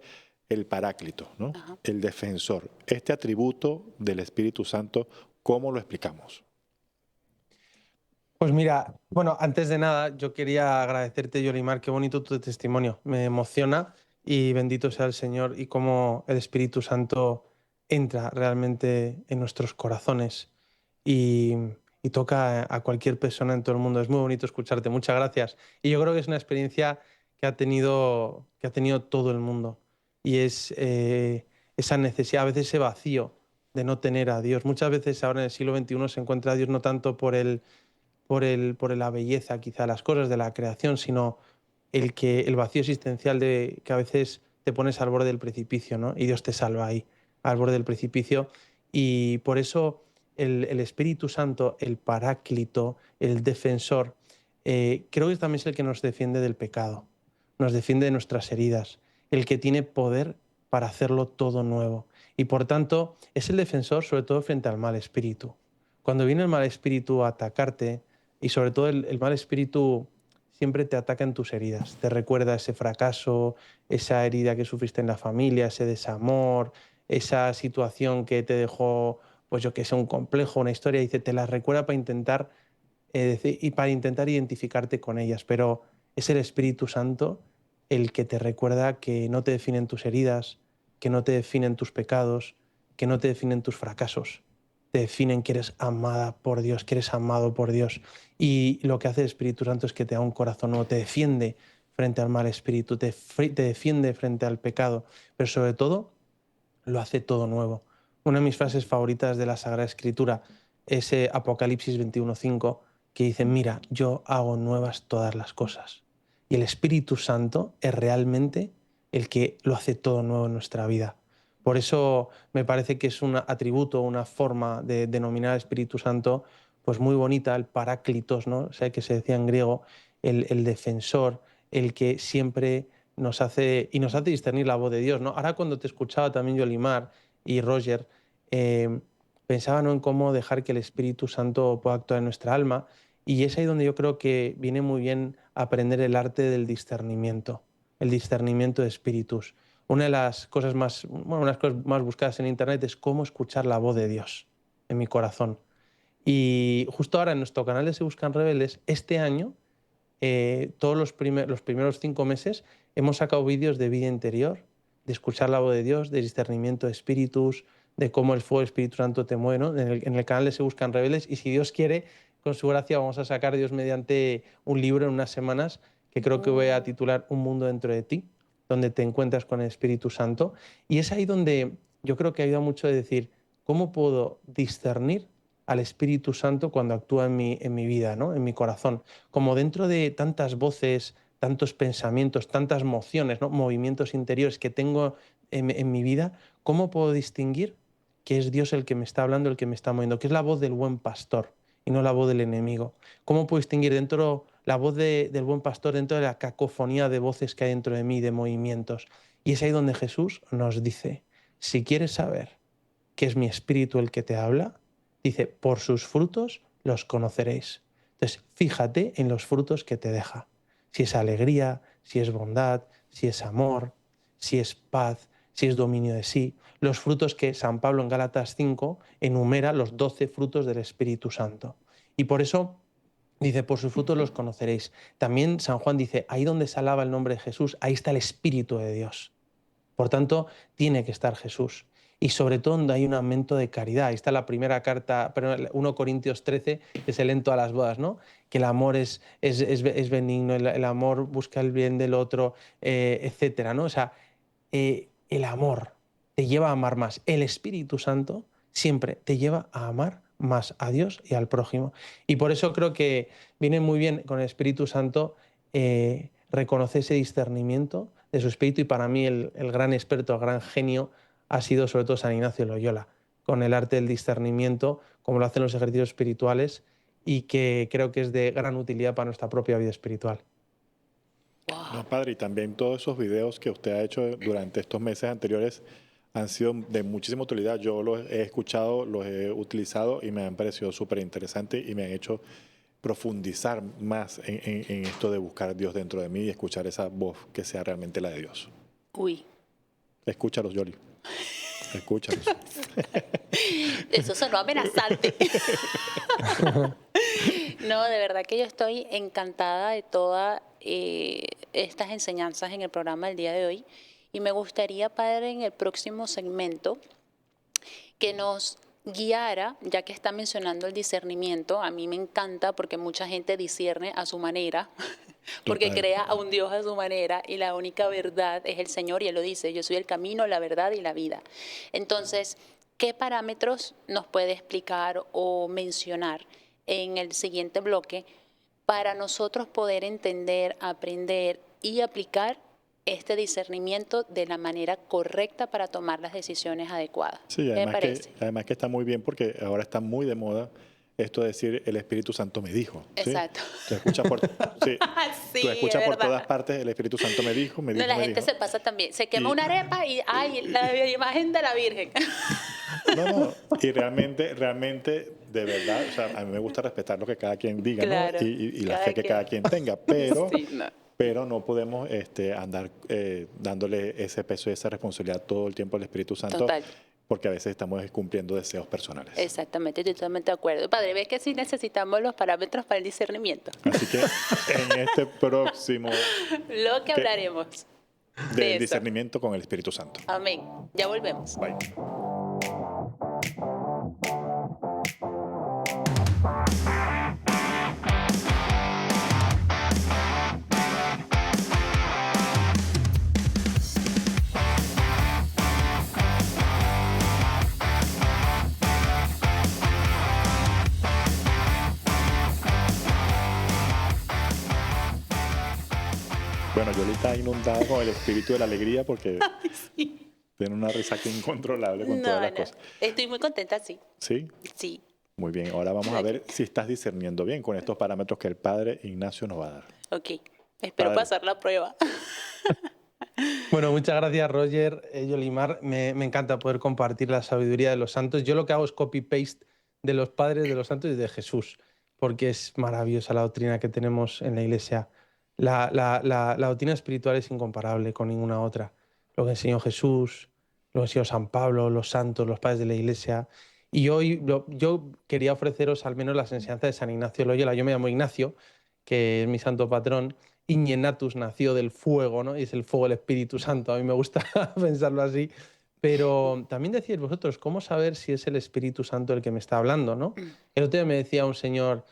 el paráclito, ¿no? Ajá. El defensor. Este atributo del Espíritu Santo, ¿cómo lo explicamos? Pues mira, bueno, antes de nada, yo quería agradecerte, Yolimar, qué bonito tu testimonio. Me emociona y bendito sea el Señor y cómo el Espíritu Santo entra realmente en nuestros corazones y, y toca a cualquier persona en todo el mundo. Es muy bonito escucharte. Muchas gracias. Y yo creo que es una experiencia que ha tenido todo el mundo. Y es esa necesidad, a veces ese vacío de no tener a Dios. Muchas veces ahora en el siglo XXI se encuentra a Dios no tanto por la belleza, quizá, de las cosas de la creación, sino el vacío existencial de que a veces te pones al borde del precipicio, ¿no? Y Dios te salva ahí, al borde del precipicio. Y por eso el Espíritu Santo, el Paráclito, el Defensor, creo que también es el que nos defiende del pecado, nos defiende de nuestras heridas, el que tiene poder para hacerlo todo nuevo. Y por tanto, es el defensor sobre todo frente al mal espíritu. Cuando viene el mal espíritu a atacarte, y sobre todo el mal espíritu siempre te ataca en tus heridas, te recuerda ese fracaso, esa herida que sufriste en la familia, ese desamor, esa situación que te dejó, pues yo que sé, un complejo, una historia, y te la recuerda para intentar, y para intentar identificarte con ellas, pero es el Espíritu Santo el que te recuerda que no te definen tus heridas, que no te definen tus pecados, que no te definen tus fracasos, te definen que eres amada por Dios, que eres amado por Dios. Y lo que hace el Espíritu Santo es que te da un corazón nuevo, te defiende frente al mal espíritu, te defiende frente al pecado, pero sobre todo lo hace todo nuevo. Una de mis frases favoritas de la Sagrada Escritura es Apocalipsis 21:5, que dice, mira, yo hago nuevas todas las cosas. Y el Espíritu Santo es realmente el que lo hace todo nuevo en nuestra vida. Por eso me parece que es un atributo, una forma de denominar al Espíritu Santo pues muy bonita, el paráclitos, ¿no? O sea, que se decía en griego, el defensor, el que siempre nos hace discernir la voz de Dios, ¿no? Ahora cuando te escuchaba también Yolimar y Roger, eh, pensaba, ¿no?, en cómo dejar que el Espíritu Santo pueda actuar en nuestra alma, y es ahí donde yo creo que viene muy bien aprender el arte del discernimiento, el discernimiento de espíritus. Una de las cosas más, bueno, unas cosas más buscadas en internet es cómo escuchar la voz de Dios en mi corazón. Y justo ahora en nuestro canal de Se Buscan Rebeldes, este año, todos los primeros 5 meses hemos sacado vídeos de vida interior, de escuchar la voz de Dios, de discernimiento de espíritus, de cómo el fuego del Espíritu Santo te mueve, ¿no? En el canal de Se Buscan Rebeldes, y si Dios quiere, con su gracia vamos a sacar, Dios mediante, un libro en unas semanas que creo que voy a Mm. titular Un mundo dentro de ti, donde te encuentras con el Espíritu Santo. Y es ahí donde yo creo que ayuda mucho de decir, ¿cómo puedo discernir al Espíritu Santo cuando actúa en mi vida, ¿no?, en mi corazón? Como dentro de tantas voces, tantos pensamientos, tantas mociones, ¿no?, movimientos interiores que tengo en mi vida, ¿cómo puedo distinguir que es Dios el que me está hablando, el que me está moviendo, que es la voz del buen pastor y no la voz del enemigo? ¿Cómo puedo distinguir la voz del buen pastor dentro de la cacofonía de voces que hay dentro de mí, de movimientos? Y es ahí donde Jesús nos dice, si quieres saber que es mi espíritu el que te habla, dice, por sus frutos los conoceréis. Entonces, fíjate en los frutos que te deja. Si es alegría, si es bondad, si es amor, si es paz, si es dominio de sí. Los frutos que San Pablo en Gálatas 5 enumera, los 12 frutos del Espíritu Santo. Y por eso dice, por sus frutos los conoceréis. También San Juan dice, ahí donde se alaba el nombre de Jesús, ahí está el Espíritu de Dios. Por tanto, tiene que estar Jesús. y sobre todo donde hay un aumento de caridad. Ahí está la primera carta, perdón, 1 Corintios 13, que es el lento a las bodas, ¿no? Que el amor es benigno, el amor busca el bien del otro, etcétera, ¿no? O sea, el amor te lleva a amar más. El Espíritu Santo siempre te lleva a amar más a Dios y al prójimo. Y por eso creo que viene muy bien con el Espíritu Santo reconocer ese discernimiento de su espíritu, y para mí el gran experto, el gran genio ha sido sobre todo San Ignacio de Loyola, con el arte del discernimiento, como lo hacen los ejercicios espirituales, y que creo que es de gran utilidad para nuestra propia vida espiritual. No, padre, y también todos esos videos que usted ha hecho durante estos meses anteriores han sido de muchísima utilidad. Yo los he escuchado, los he utilizado y me han parecido súper interesantes y me han hecho profundizar más en esto de buscar a Dios dentro de mí y escuchar esa voz que sea realmente la de Dios. Uy, Escúchalos, Yoli. Escúchalos. eso sonó amenazante. No, de verdad que yo estoy encantada de todas estas enseñanzas en el programa del día de hoy, y me gustaría, padre, en el próximo segmento que nos guiara, ya que está mencionando el discernimiento. A mí me encanta porque mucha gente discierne a su manera, porque Total. crea a un Dios a su manera, y la única verdad es el Señor, y Él lo dice: yo soy el camino, la verdad y la vida. Entonces, ¿qué parámetros nos puede explicar o mencionar en el siguiente bloque para nosotros poder entender, aprender y aplicar este discernimiento de la manera correcta para tomar las decisiones adecuadas? Sí, ¿Qué me parece? además que está muy bien porque ahora está muy de moda esto de decir el Espíritu Santo me dijo. ¿Sí? Exacto. Tú escuchas por, sí, Sí, tú escuchas es por todas verdad. partes el Espíritu Santo me dijo, me No, dijo, la me gente dijo. se pasa también. Se quema Y una arepa y, ay, la imagen de la Virgen. no, y realmente, de verdad, o sea, a mí me gusta respetar lo que cada quien diga, ¿no? Claro, Y la cada fe que quien. cada quien tenga, Sí, no. pero no podemos andar dándole ese peso y esa responsabilidad todo el tiempo al Espíritu Santo, Total. porque a veces estamos cumpliendo deseos personales. Exactamente, estoy totalmente de acuerdo. Padre, ¿ves que sí necesitamos los parámetros para el discernimiento? Así que en este próximo Lo que que- hablaremos de del eso. discernimiento con el Espíritu Santo. Amén. Ya volvemos. Bye. Bueno, Yoli está inundada con el espíritu de la alegría porque Sí. tiene una risa que incontrolable con todas No, las no. cosas. Estoy muy contenta, sí. ¿Sí? Sí. Muy bien. Ahora vamos a ver si estás discerniendo bien con estos parámetros que el padre Ignacio nos va a dar. Ok. Espero Padre. pasar la prueba. Bueno, muchas gracias, Roger. Yolimar, me encanta poder compartir la sabiduría de los santos. Yo lo que hago es copy-paste de los padres de los santos y de Jesús, porque es maravillosa la doctrina que tenemos en la Iglesia. La doctrina espiritual es incomparable con ninguna otra. Lo que enseñó Jesús, lo que enseñó San Pablo, los santos, los padres de la Iglesia. Y hoy yo quería ofreceros al menos las enseñanzas de San Ignacio de Loyola. Yo me llamo Ignacio, que es mi santo patrón. Ignenatus nació del fuego, ¿no? Y es el fuego del Espíritu Santo. A mí me gusta pensarlo así. Pero también decís vosotros, ¿cómo saber si es el Espíritu Santo el que me está hablando, ¿no? El otro día me decía un señor,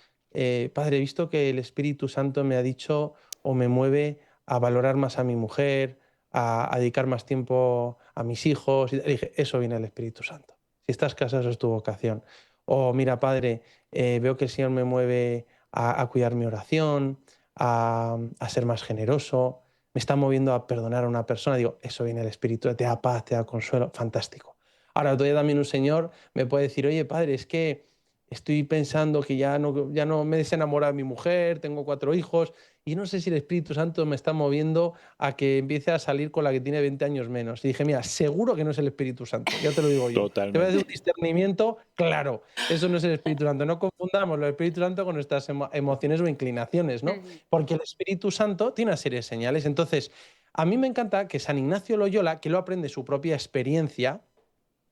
padre, he visto que el Espíritu Santo me ha dicho o me mueve a valorar más a mi mujer, a dedicar más tiempo a mis hijos. Y le dije, eso viene del Espíritu Santo. Si estás casado, eso es tu vocación. O mira, padre, veo que el Señor me mueve a cuidar mi oración, a ser más generoso, me está moviendo a perdonar a una persona. Digo, eso viene del Espíritu, te da paz, te da consuelo, fantástico. Ahora, todavía también un señor me puede decir, oye, padre, es que estoy pensando que ya no me he desenamorado de mi mujer, tengo 4 hijos, y no sé si el Espíritu Santo me está moviendo a que empiece a salir con la que tiene 20 años menos. Y dije, mira, seguro que no es el Espíritu Santo, ya te lo digo yo. Te voy a hacer un Totalmente. discernimiento, claro, eso no es el Espíritu Santo. No confundamos el Espíritu Santo con nuestras emociones o inclinaciones, ¿no? Ujú. Porque el Espíritu Santo tiene una serie de señales. Entonces, a mí me encanta que San Ignacio Loyola, que lo aprende su propia experiencia,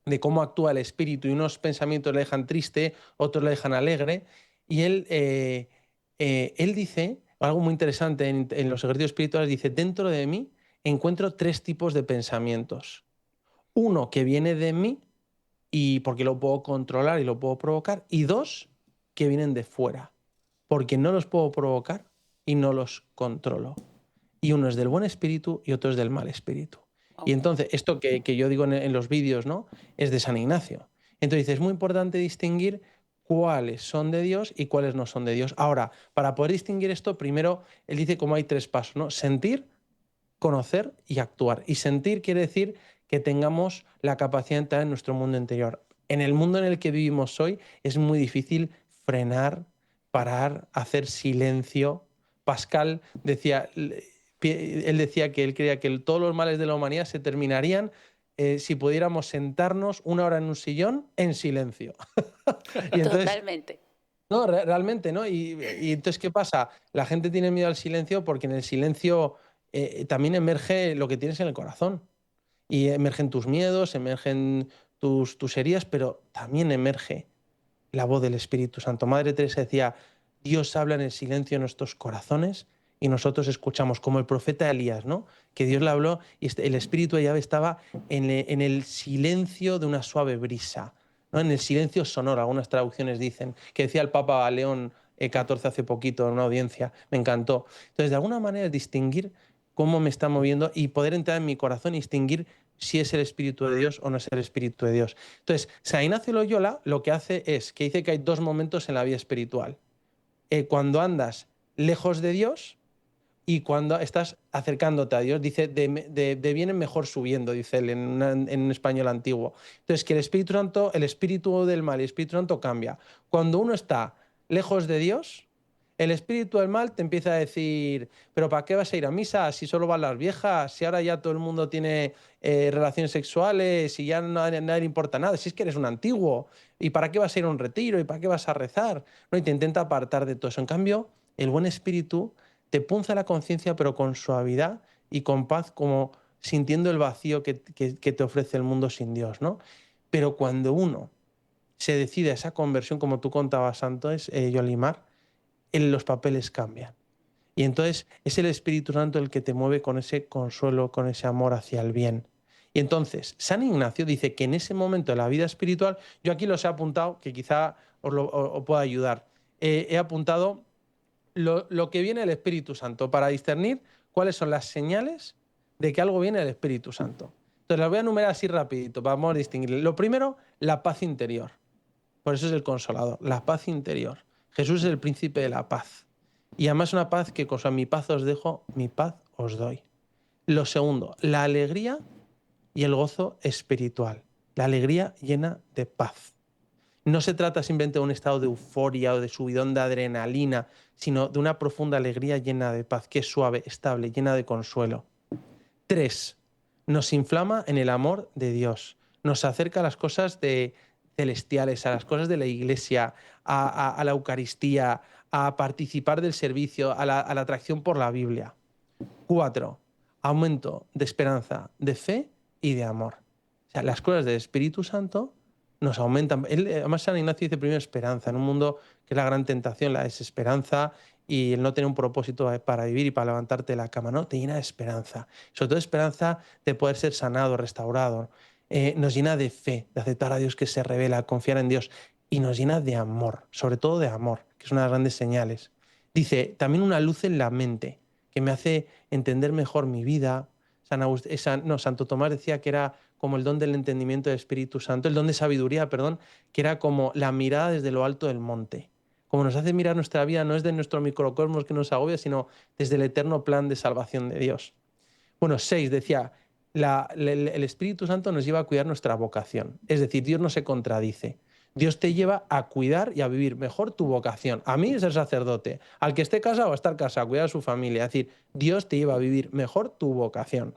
de cómo actúa el espíritu, y unos pensamientos le dejan triste, otros le dejan alegre, y él dice algo muy interesante en los ejercicios espirituales, dice, dentro de mí encuentro 3 tipos de pensamientos. Uno, que viene de mí y porque lo puedo controlar y lo puedo provocar. Y dos, que vienen de fuera, porque no los puedo provocar y no los controlo. Y uno es del buen espíritu y otro es del mal espíritu. Y Ok. entonces, esto que yo digo en los vídeos, ¿no? Es de San Ignacio. Entonces, es muy importante distinguir cuáles son de Dios y cuáles no son de Dios. Ahora, para poder distinguir esto, primero, él dice como hay 3 pasos, ¿no? Sentir, conocer y actuar. Y sentir quiere decir que tengamos la capacidad de entrar en nuestro mundo interior. En el mundo en el que vivimos hoy es muy difícil frenar, parar, hacer silencio. Pascal decía, él decía que él creía que todos los males de la humanidad se terminarían si pudiéramos sentarnos 1 hora en un sillón en silencio. Y entonces, Totalmente. no, realmente, ¿no? Y entonces, ¿qué pasa? La gente tiene miedo al silencio porque en el silencio también emerge lo que tienes en el corazón. Y emergen tus miedos, emergen tus heridas, pero también emerge la voz del Espíritu Santo. Madre Teresa decía, Dios habla en el silencio de nuestros corazones y nosotros escuchamos, como el profeta Elías, ¿no? Que Dios le habló y el Espíritu de Yahvé estaba en el silencio de una suave brisa, ¿no? En el silencio sonoro, algunas traducciones dicen, que decía el Papa León XIV hace poquito en una audiencia, me encantó. Entonces, de alguna manera, distinguir cómo me está moviendo y poder entrar en mi corazón y distinguir si es el Espíritu de Dios o no es el Espíritu de Dios. Entonces, San Ignacio de Loyola lo que hace es que dice que hay 2 momentos en la vida espiritual. Cuando andas lejos de Dios y cuando estás acercándote a Dios. Dice, de bien en mejor subiendo, dice él en un español antiguo. Entonces, que el Espíritu Santo, el espíritu del mal y el Espíritu Santo cambia. Cuando uno está lejos de Dios, el espíritu del mal te empieza a decir, pero ¿para qué vas a ir a misa si solo van las viejas? Si ahora ya todo el mundo tiene relaciones sexuales y ya nadie le importa nada. Si es que eres un antiguo. ¿Y para qué vas a ir a un retiro? ¿Y para qué vas a rezar? ¿No? Y te intenta apartar de todo eso. En cambio, el buen espíritu te punza la conciencia, pero con suavidad y con paz, como sintiendo el vacío que te ofrece el mundo sin Dios, ¿no? Pero cuando uno se decide a esa conversión, como tú contabas antes, Yolimar, los papeles cambian. Y entonces es el Espíritu Santo el que te mueve con ese consuelo, con ese amor hacia el bien. Y entonces, San Ignacio dice que en ese momento de la vida espiritual, yo aquí los he apuntado, que quizá os pueda ayudar. He apuntado lo que viene del Espíritu Santo para discernir cuáles son las señales de que algo viene del Espíritu Santo. Entonces las voy a enumerar así rapidito, vamos a distinguir. Lo primero, la paz interior. Por eso es el Consolador, la paz interior. Jesús es el príncipe de la paz. Y además una paz que, cosa, mi paz os dejo, mi paz os doy. Lo segundo, la alegría y el gozo espiritual. La alegría llena de paz. No se trata simplemente de un estado de euforia o de subidón de adrenalina, sino de una profunda alegría llena de paz, que es suave, estable, llena de consuelo. 3. Nos inflama en el amor de Dios. Nos acerca a las cosas celestiales, a las cosas de la iglesia, a la Eucaristía, a participar del servicio, a la atracción por la Biblia. 4. Aumento de esperanza, de fe y de amor. O sea, las cosas del Espíritu Santo nos aumentan. Además, San Ignacio dice primero esperanza, en un mundo que es la gran tentación, la desesperanza y el no tener un propósito para vivir y para levantarte de la cama, ¿no? Te llena de esperanza. Sobre todo esperanza de poder ser sanado, restaurado. Nos llena de fe, de aceptar a Dios que se revela, confiar en Dios. Y nos llena de amor, sobre todo de amor, que es una de las grandes señales. Dice, también una luz en la mente, que me hace entender mejor mi vida. Santo Tomás decía que era como el don del entendimiento del Espíritu Santo, el don de sabiduría, perdón, que era como la mirada desde lo alto del monte. Como nos hace mirar nuestra vida, no es de nuestro microcosmos que nos agobia, sino desde el eterno plan de salvación de Dios. Bueno, 6, decía, el Espíritu Santo nos lleva a cuidar nuestra vocación. Es decir, Dios no se contradice. Dios te lleva a cuidar y a vivir mejor tu vocación. A mí, ser sacerdote. Al que esté casado, a estar casado, a cuidar a su familia. Es decir, Dios te lleva a vivir mejor tu vocación.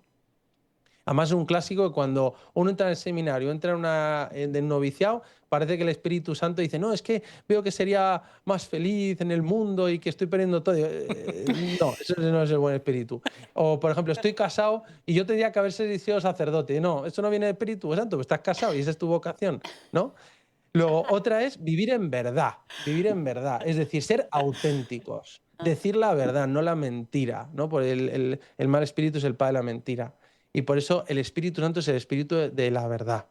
Además, es un clásico que cuando uno entra en el seminario, entra en el noviciado, parece que el Espíritu Santo dice, no, es que veo que sería más feliz en el mundo y que estoy perdiendo todo. No, eso no es el buen espíritu. O, por ejemplo, estoy casado y yo tendría que haber sido sacerdote. No, eso no viene del Espíritu Santo, pues estás casado y esa es tu vocación, ¿no? Luego, otra es vivir en verdad, es decir, ser auténticos, Ah, decir la verdad, no la mentira, ¿no? Porque el mal espíritu es el padre de la mentira. Y por eso el Espíritu Santo es el Espíritu de la verdad.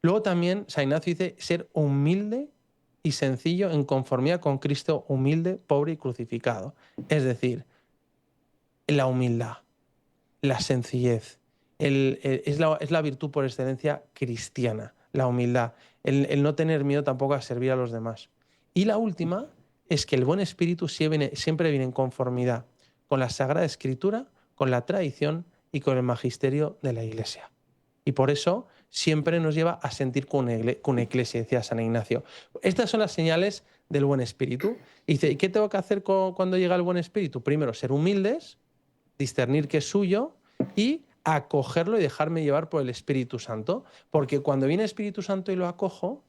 Luego también San Ignacio dice ser humilde y sencillo en conformidad con Cristo, humilde, pobre y crucificado. Es decir, la humildad, la sencillez, es la virtud por excelencia cristiana, la humildad, el no tener miedo tampoco a servir a los demás. Y la última es que el buen espíritu siempre viene en conformidad con la Sagrada Escritura, con la tradición y con el magisterio de la Iglesia. Y por eso siempre nos lleva a sentir con una iglesia, decía San Ignacio. Estas son las señales del buen espíritu. Y dice, ¿y qué tengo que hacer cuando llega el buen espíritu? Primero, ser humildes, discernir qué es suyo y acogerlo y dejarme llevar por el Espíritu Santo. Porque cuando viene el Espíritu Santo y lo acojo,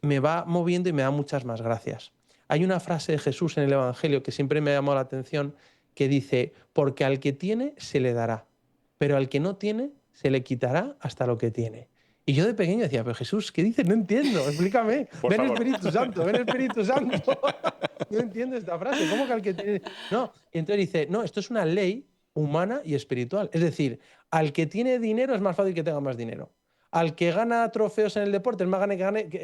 me va moviendo y me da muchas más gracias. Hay una frase de Jesús en el Evangelio que siempre me ha llamado la atención que dice, porque al que tiene se le dará, pero al que no tiene se le quitará hasta lo que tiene. Y yo de pequeño decía, pero Jesús, ¿qué dices? No entiendo, explícame. Por Ven favor. Espíritu Santo, ven Espíritu Santo. No entiendo esta frase, ¿cómo que al que tiene? No, y entonces dice, no, esto es una ley humana y espiritual. Es decir, al que tiene dinero es más fácil que tenga más dinero. Al que gana trofeos en el deporte es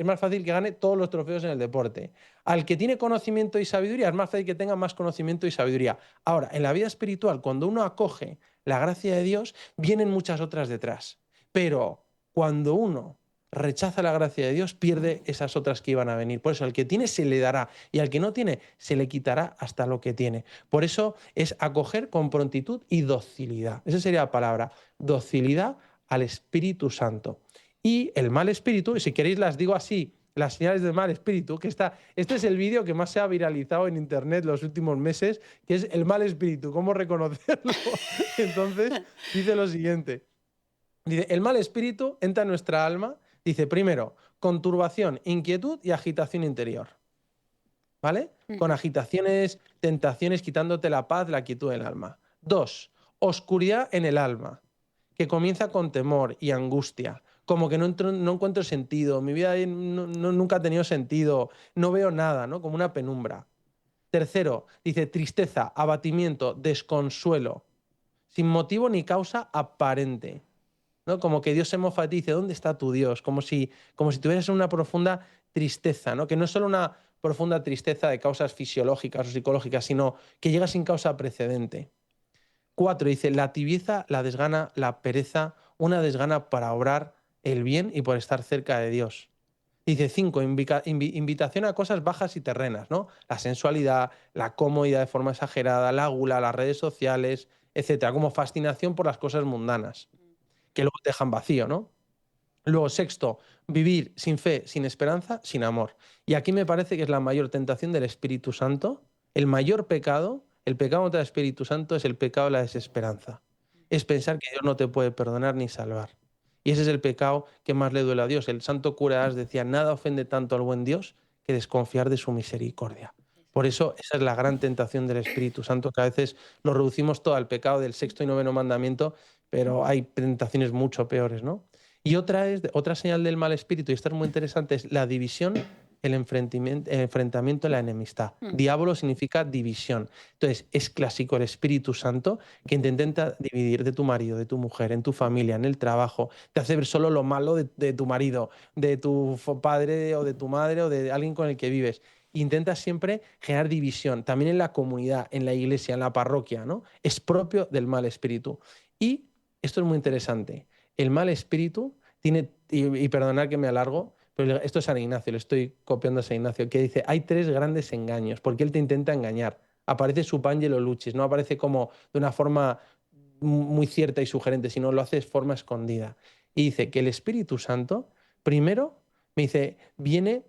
más fácil que gane todos los trofeos en el deporte. Al que tiene conocimiento y sabiduría es más fácil que tenga más conocimiento y sabiduría. Ahora, en la vida espiritual, cuando uno acoge la gracia de Dios, vienen muchas otras detrás. Pero cuando uno rechaza la gracia de Dios, pierde esas otras que iban a venir. Por eso, al que tiene se le dará y al que no tiene se le quitará hasta lo que tiene. Por eso es acoger con prontitud y docilidad. Esa sería la palabra, docilidad al Espíritu Santo. Y el mal espíritu, y si queréis las digo así, las señales del mal espíritu, que este es el vídeo que más se ha viralizado en internet los últimos meses, que es el mal espíritu, cómo reconocerlo. Entonces, dice lo siguiente. Dice, el mal espíritu entra en nuestra alma, dice, primero, con turbación, inquietud y agitación interior. ¿Vale? Con agitaciones, tentaciones, quitándote la paz, la quietud del alma. 2, oscuridad en el alma, que comienza con temor y angustia, como que no encuentro sentido, mi vida nunca ha tenido sentido, no veo nada, ¿no? Como una penumbra. Tercero, dice tristeza, abatimiento, desconsuelo, sin motivo ni causa aparente, ¿no? Como que Dios se mofa de ti y dice, ¿dónde está tu Dios? Como si tuvieras una profunda tristeza, ¿no? Que no es solo una profunda tristeza de causas fisiológicas o psicológicas, sino que llega sin causa precedente. 4, dice, la tibieza, la desgana, la pereza, una desgana para obrar el bien y por estar cerca de Dios. Dice 5, invitación a cosas bajas y terrenas, ¿no? La sensualidad, la comodidad de forma exagerada, la gula, las redes sociales, etcétera, como fascinación por las cosas mundanas, que luego te dejan vacío, ¿no? Luego, 6, vivir sin fe, sin esperanza, sin amor. Y aquí me parece que es la mayor tentación del Espíritu Santo. El mayor pecado, el pecado contra el Espíritu Santo es el pecado de la desesperanza. Es pensar que Dios no te puede perdonar ni salvar. Y ese es el pecado que más le duele a Dios. El santo cura de Ars decía, nada ofende tanto al buen Dios que desconfiar de su misericordia. Por eso esa es la gran tentación del Espíritu Santo, que a veces lo reducimos todo al pecado del 6º y 9º mandamiento, pero hay tentaciones mucho peores, ¿no? Y otra señal del mal espíritu, y esta es muy interesante, es la división, el enfrentamiento, la enemistad. Diablo significa división. Entonces, es clásico el Espíritu Santo que intenta dividir de tu marido, de tu mujer, en tu familia, en el trabajo. Te hace ver solo lo malo de tu marido, de tu padre o de tu madre o de alguien con el que vives. Intenta siempre generar división, también en la comunidad, en la iglesia, en la parroquia, ¿no? Es propio del mal espíritu. Y esto es muy interesante. El mal espíritu tiene, y perdonad que me alargo, pero esto es San Ignacio, le estoy copiando a San Ignacio, que dice, hay 3 grandes engaños, porque él te intenta engañar. Aparece su Angelo Lucis, no aparece como de una forma muy cierta y sugerente, sino lo hace de forma escondida. Y dice que el Espíritu Santo, primero, me dice, viene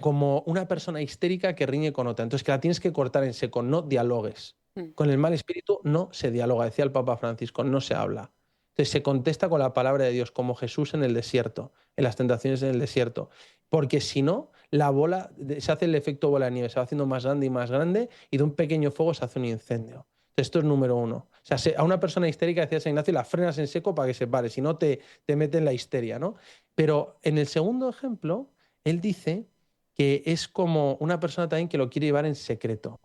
como una persona histérica que riñe con otra. Entonces, que la tienes que cortar en seco, no dialogues. Con el mal espíritu no se dialoga, decía el Papa Francisco, no se habla. Entonces se contesta con la palabra de Dios, como Jesús en el desierto, en las tentaciones en el desierto. Porque si no, la bola, se hace el efecto bola de nieve, se va haciendo más grande y de un pequeño fuego se hace un incendio. Entonces, esto es número 1. O sea, a una persona histérica, decía San Ignacio, la frenas en seco para que se pare, si no te mete en la histeria, ¿no? Pero en el segundo ejemplo, él dice que es como una persona también que lo quiere llevar en secreto,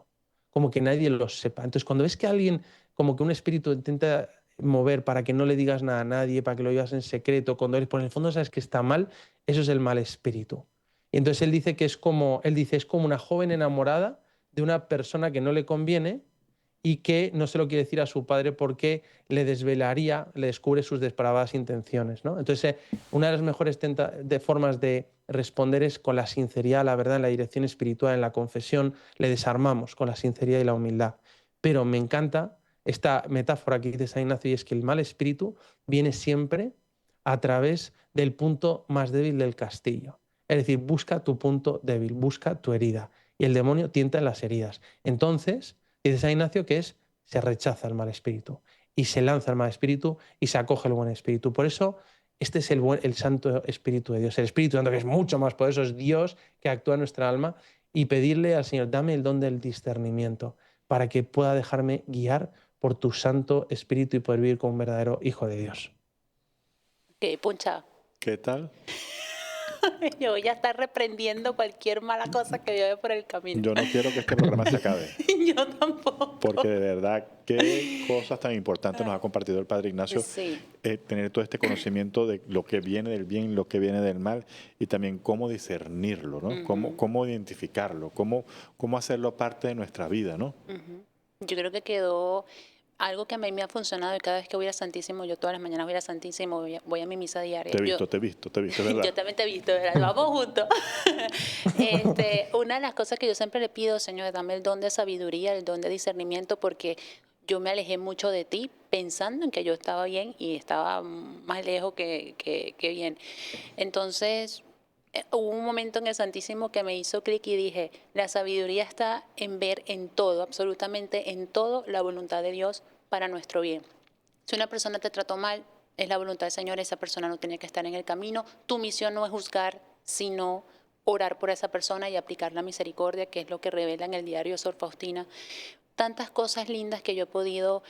como que nadie lo sepa. Entonces, cuando ves que alguien, como que un espíritu intenta mover para que no le digas nada a nadie, para que lo vivas en secreto, cuando eres, por el fondo sabes que está mal, eso es el mal espíritu. Y entonces él dice que es como una joven enamorada de una persona que no le conviene y que no se lo quiere decir a su padre porque le desvelaría, le descubre sus depravadas intenciones, ¿no? Entonces, una de las mejores formas de responder es con la sinceridad, la verdad, en la dirección espiritual, en la confesión, le desarmamos con la sinceridad y la humildad. Pero me encanta esta metáfora que dice San Ignacio, y es que el mal espíritu viene siempre a través del punto más débil del castillo. Es decir, busca tu punto débil, busca tu herida. Y el demonio tienta en las heridas. Entonces, dice San Ignacio que se rechaza el mal espíritu y se lanza el mal espíritu y se acoge el buen espíritu. Por eso, este es el Santo Espíritu de Dios. El Espíritu Santo, que es mucho más poderoso, es Dios que actúa en nuestra alma, y pedirle al Señor, dame el don del discernimiento para que pueda dejarme guiar por tu Santo Espíritu y poder vivir como un verdadero hijo de Dios. Ok, puncha. ¿Qué tal? Yo voy a estar reprendiendo cualquier mala cosa que vea por el camino. Yo no quiero que este programa se acabe. Yo tampoco. Porque de verdad, qué cosas tan importantes nos ha compartido el Padre Ignacio. Sí. Tener todo este conocimiento de lo que viene del bien, lo que viene del mal, y también cómo discernirlo, ¿no? Cómo identificarlo, cómo hacerlo parte de nuestra vida, ¿no? Yo creo que quedó algo que a mí me ha funcionado, y cada vez que voy a Santísimo, yo todas las mañanas voy a Santísimo, voy a mi misa diaria. Te he visto, ¿verdad? Yo también te he visto, ¿verdad? Vamos juntos. Una de las cosas que yo siempre le pido, Señor, dame el don de sabiduría, el don de discernimiento, porque yo me alejé mucho de ti pensando en que yo estaba bien y estaba más lejos que bien. Entonces, hubo un momento en el Santísimo que me hizo clic y dije, la sabiduría está en ver en todo, absolutamente en todo, la voluntad de Dios para nuestro bien. Si una persona te trató mal, es la voluntad del Señor, esa persona no tiene que estar en el camino. Tu misión no es juzgar, sino orar por esa persona y aplicar la misericordia, que es lo que revela en el diario Sor Faustina. Tantas cosas lindas que yo he podido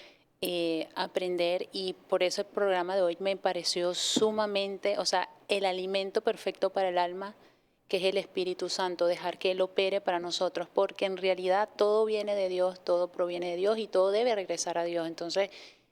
aprender, y por eso el programa de hoy me pareció sumamente, o sea, el alimento perfecto para el alma, que es el Espíritu Santo, dejar que Él opere para nosotros, porque en realidad todo viene de Dios, todo proviene de Dios y todo debe regresar a Dios. Entonces,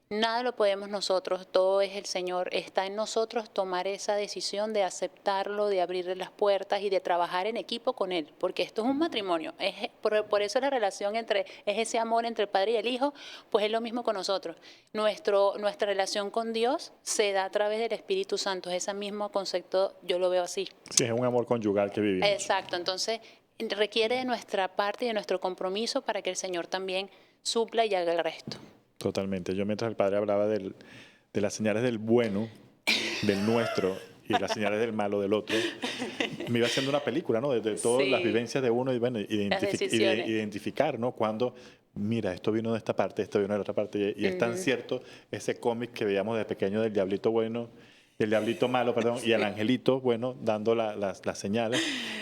nada lo podemos nosotros, todo es el Señor. Está en nosotros tomar esa decisión de aceptarlo, de abrirle las puertas y de trabajar en equipo con Él, porque esto es un matrimonio. Por eso la relación es ese amor entre el Padre y el Hijo, pues es lo mismo con nosotros. Nuestra relación con Dios se da a través del Espíritu Santo, ese mismo concepto yo lo veo así. Sí, es un amor conyugal que vivimos. Exacto, entonces requiere de nuestra parte y de nuestro compromiso para que el Señor también supla y haga el resto. Totalmente. Yo, mientras el Padre hablaba de las señales del bueno, del nuestro, y las señales del malo del otro, me iba haciendo una película, ¿no? De todas las vivencias de uno, y bueno, identificar, ¿no? Cuando, mira, esto vino de esta parte, esto vino de otra parte, y es tan cierto ese cómic que veíamos de pequeño del diablito bueno, el diablito malo, perdón, y el angelito, bueno, dando las señales.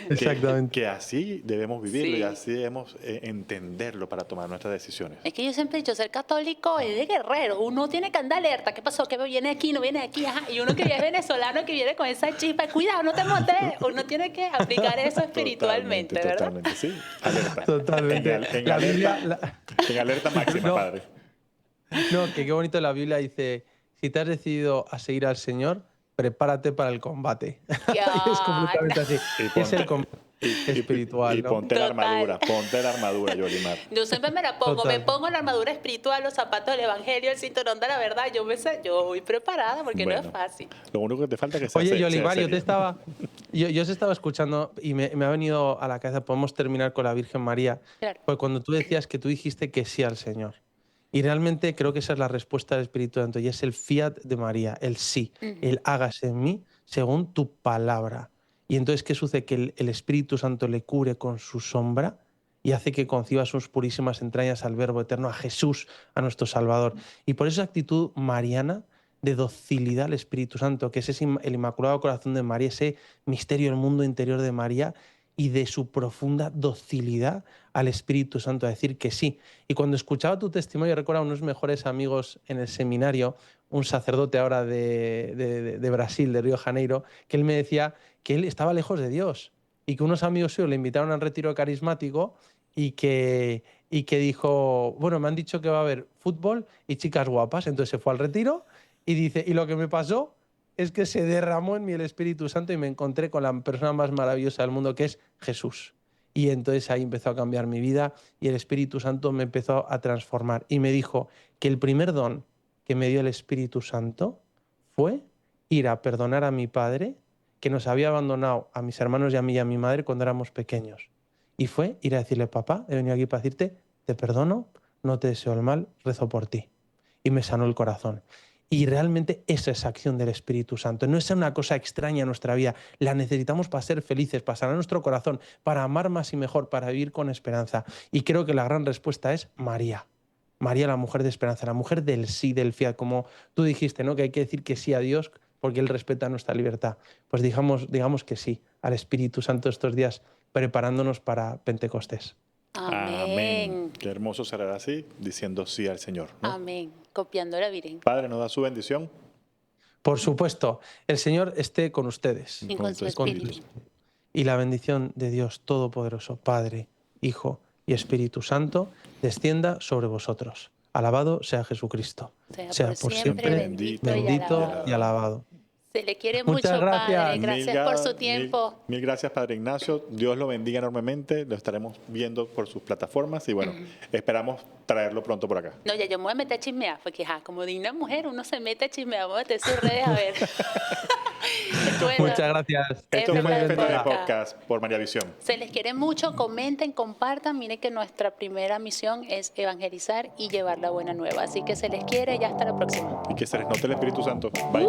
Exactamente. Que así debemos vivirlo y así debemos entenderlo para tomar nuestras decisiones. Es que yo siempre he dicho, ser católico es de guerrero. Uno tiene que andar alerta. ¿Qué pasó? ¿Qué viene aquí? ¿No viene aquí? Ajá. Y uno que ya es venezolano, que viene con esa chispa, cuidado, no te montes. Uno tiene que aplicar eso espiritualmente, ¿verdad? Totalmente, sí. Alerta. Totalmente. En alerta máxima, Padre. No, que qué bonito la Biblia dice, si te has decidido a seguir al Señor, prepárate para el combate. Es completamente así. Es el combate espiritual. Y ponte la armadura, Yolimar. Yo siempre me la pongo, Total. me pongo la armadura espiritual, los zapatos del Evangelio, el cinturón de la verdad. Yo voy preparada porque no es fácil. Lo único que te falta es que Oye, Yolimar, yo os estaba escuchando y me ha venido a la cabeza, podemos terminar con la Virgen María. Claro. Pues cuando tú decías que tú dijiste que sí al Señor. Y realmente creo que esa es la respuesta del Espíritu Santo, y es el fiat de María, el sí, el hágase en mí según tu palabra. Y entonces, ¿qué sucede? Que el Espíritu Santo le cubre con su sombra y hace que conciba sus purísimas entrañas al Verbo Eterno, a Jesús, a nuestro Salvador. Y por esa actitud mariana de docilidad al Espíritu Santo, que es el Inmaculado Corazón de María, ese misterio del mundo interior de María, y de su profunda docilidad al Espíritu Santo, a decir que sí. Y cuando escuchaba tu testimonio, recuerdo a unos mejores amigos en el seminario, un sacerdote ahora de Brasil, de Río de Janeiro, que él me decía que él estaba lejos de Dios y que unos amigos suyos le invitaron al retiro carismático y que dijo, bueno, me han dicho que va a haber fútbol y chicas guapas, entonces se fue al retiro y dice, y lo que me pasó es que se derramó en mí el Espíritu Santo y me encontré con la persona más maravillosa del mundo, que es Jesús. Y entonces ahí empezó a cambiar mi vida y el Espíritu Santo me empezó a transformar. Y me dijo que el primer don que me dio el Espíritu Santo fue ir a perdonar a mi padre, que nos había abandonado a mis hermanos y a mí y a mi madre cuando éramos pequeños. Y fue ir a decirle, papá, he venido aquí para decirte, te perdono, no te deseo el mal, rezo por ti. Y me sanó el corazón. Y realmente esa es acción del Espíritu Santo. No es una cosa extraña en nuestra vida. La necesitamos para ser felices, para sanar nuestro corazón, para amar más y mejor, para vivir con esperanza. Y creo que la gran respuesta es María. María, la mujer de esperanza, la mujer del sí, del fiat. Como tú dijiste, ¿no? Que hay que decir que sí a Dios porque Él respeta nuestra libertad. Pues digamos que sí al Espíritu Santo estos días, preparándonos para Pentecostés. Amén. Qué hermoso será así, diciendo sí al Señor, ¿no? Amén. Copiando a la Virgen. Padre, nos da su bendición. Por supuesto, el Señor esté con ustedes. Y con su tu espíritu. Y la bendición de Dios Todopoderoso, Padre, Hijo y Espíritu Santo, descienda sobre vosotros. Alabado sea Jesucristo. Sea por siempre bendito y alabado. Se le quiere Muchas mucho, gracias. Padre. Gracias por su tiempo. Mil gracias, Padre Ignacio. Dios lo bendiga enormemente. Lo estaremos viendo por sus plataformas y bueno, esperamos traerlo pronto por acá. No, ya yo me voy a meter a chismear, porque como digna mujer uno se mete a chismear. Vamos a meter sus redes a ver. Bueno, Muchas gracias. Esto F fue de el F de Podcast. Podcast por María Visión. se les quiere mucho, comenten, compartan. Miren que nuestra primera misión es evangelizar y llevar la buena nueva. Así que se les quiere y hasta la próxima. Y que se les note el Espíritu Santo. Bye.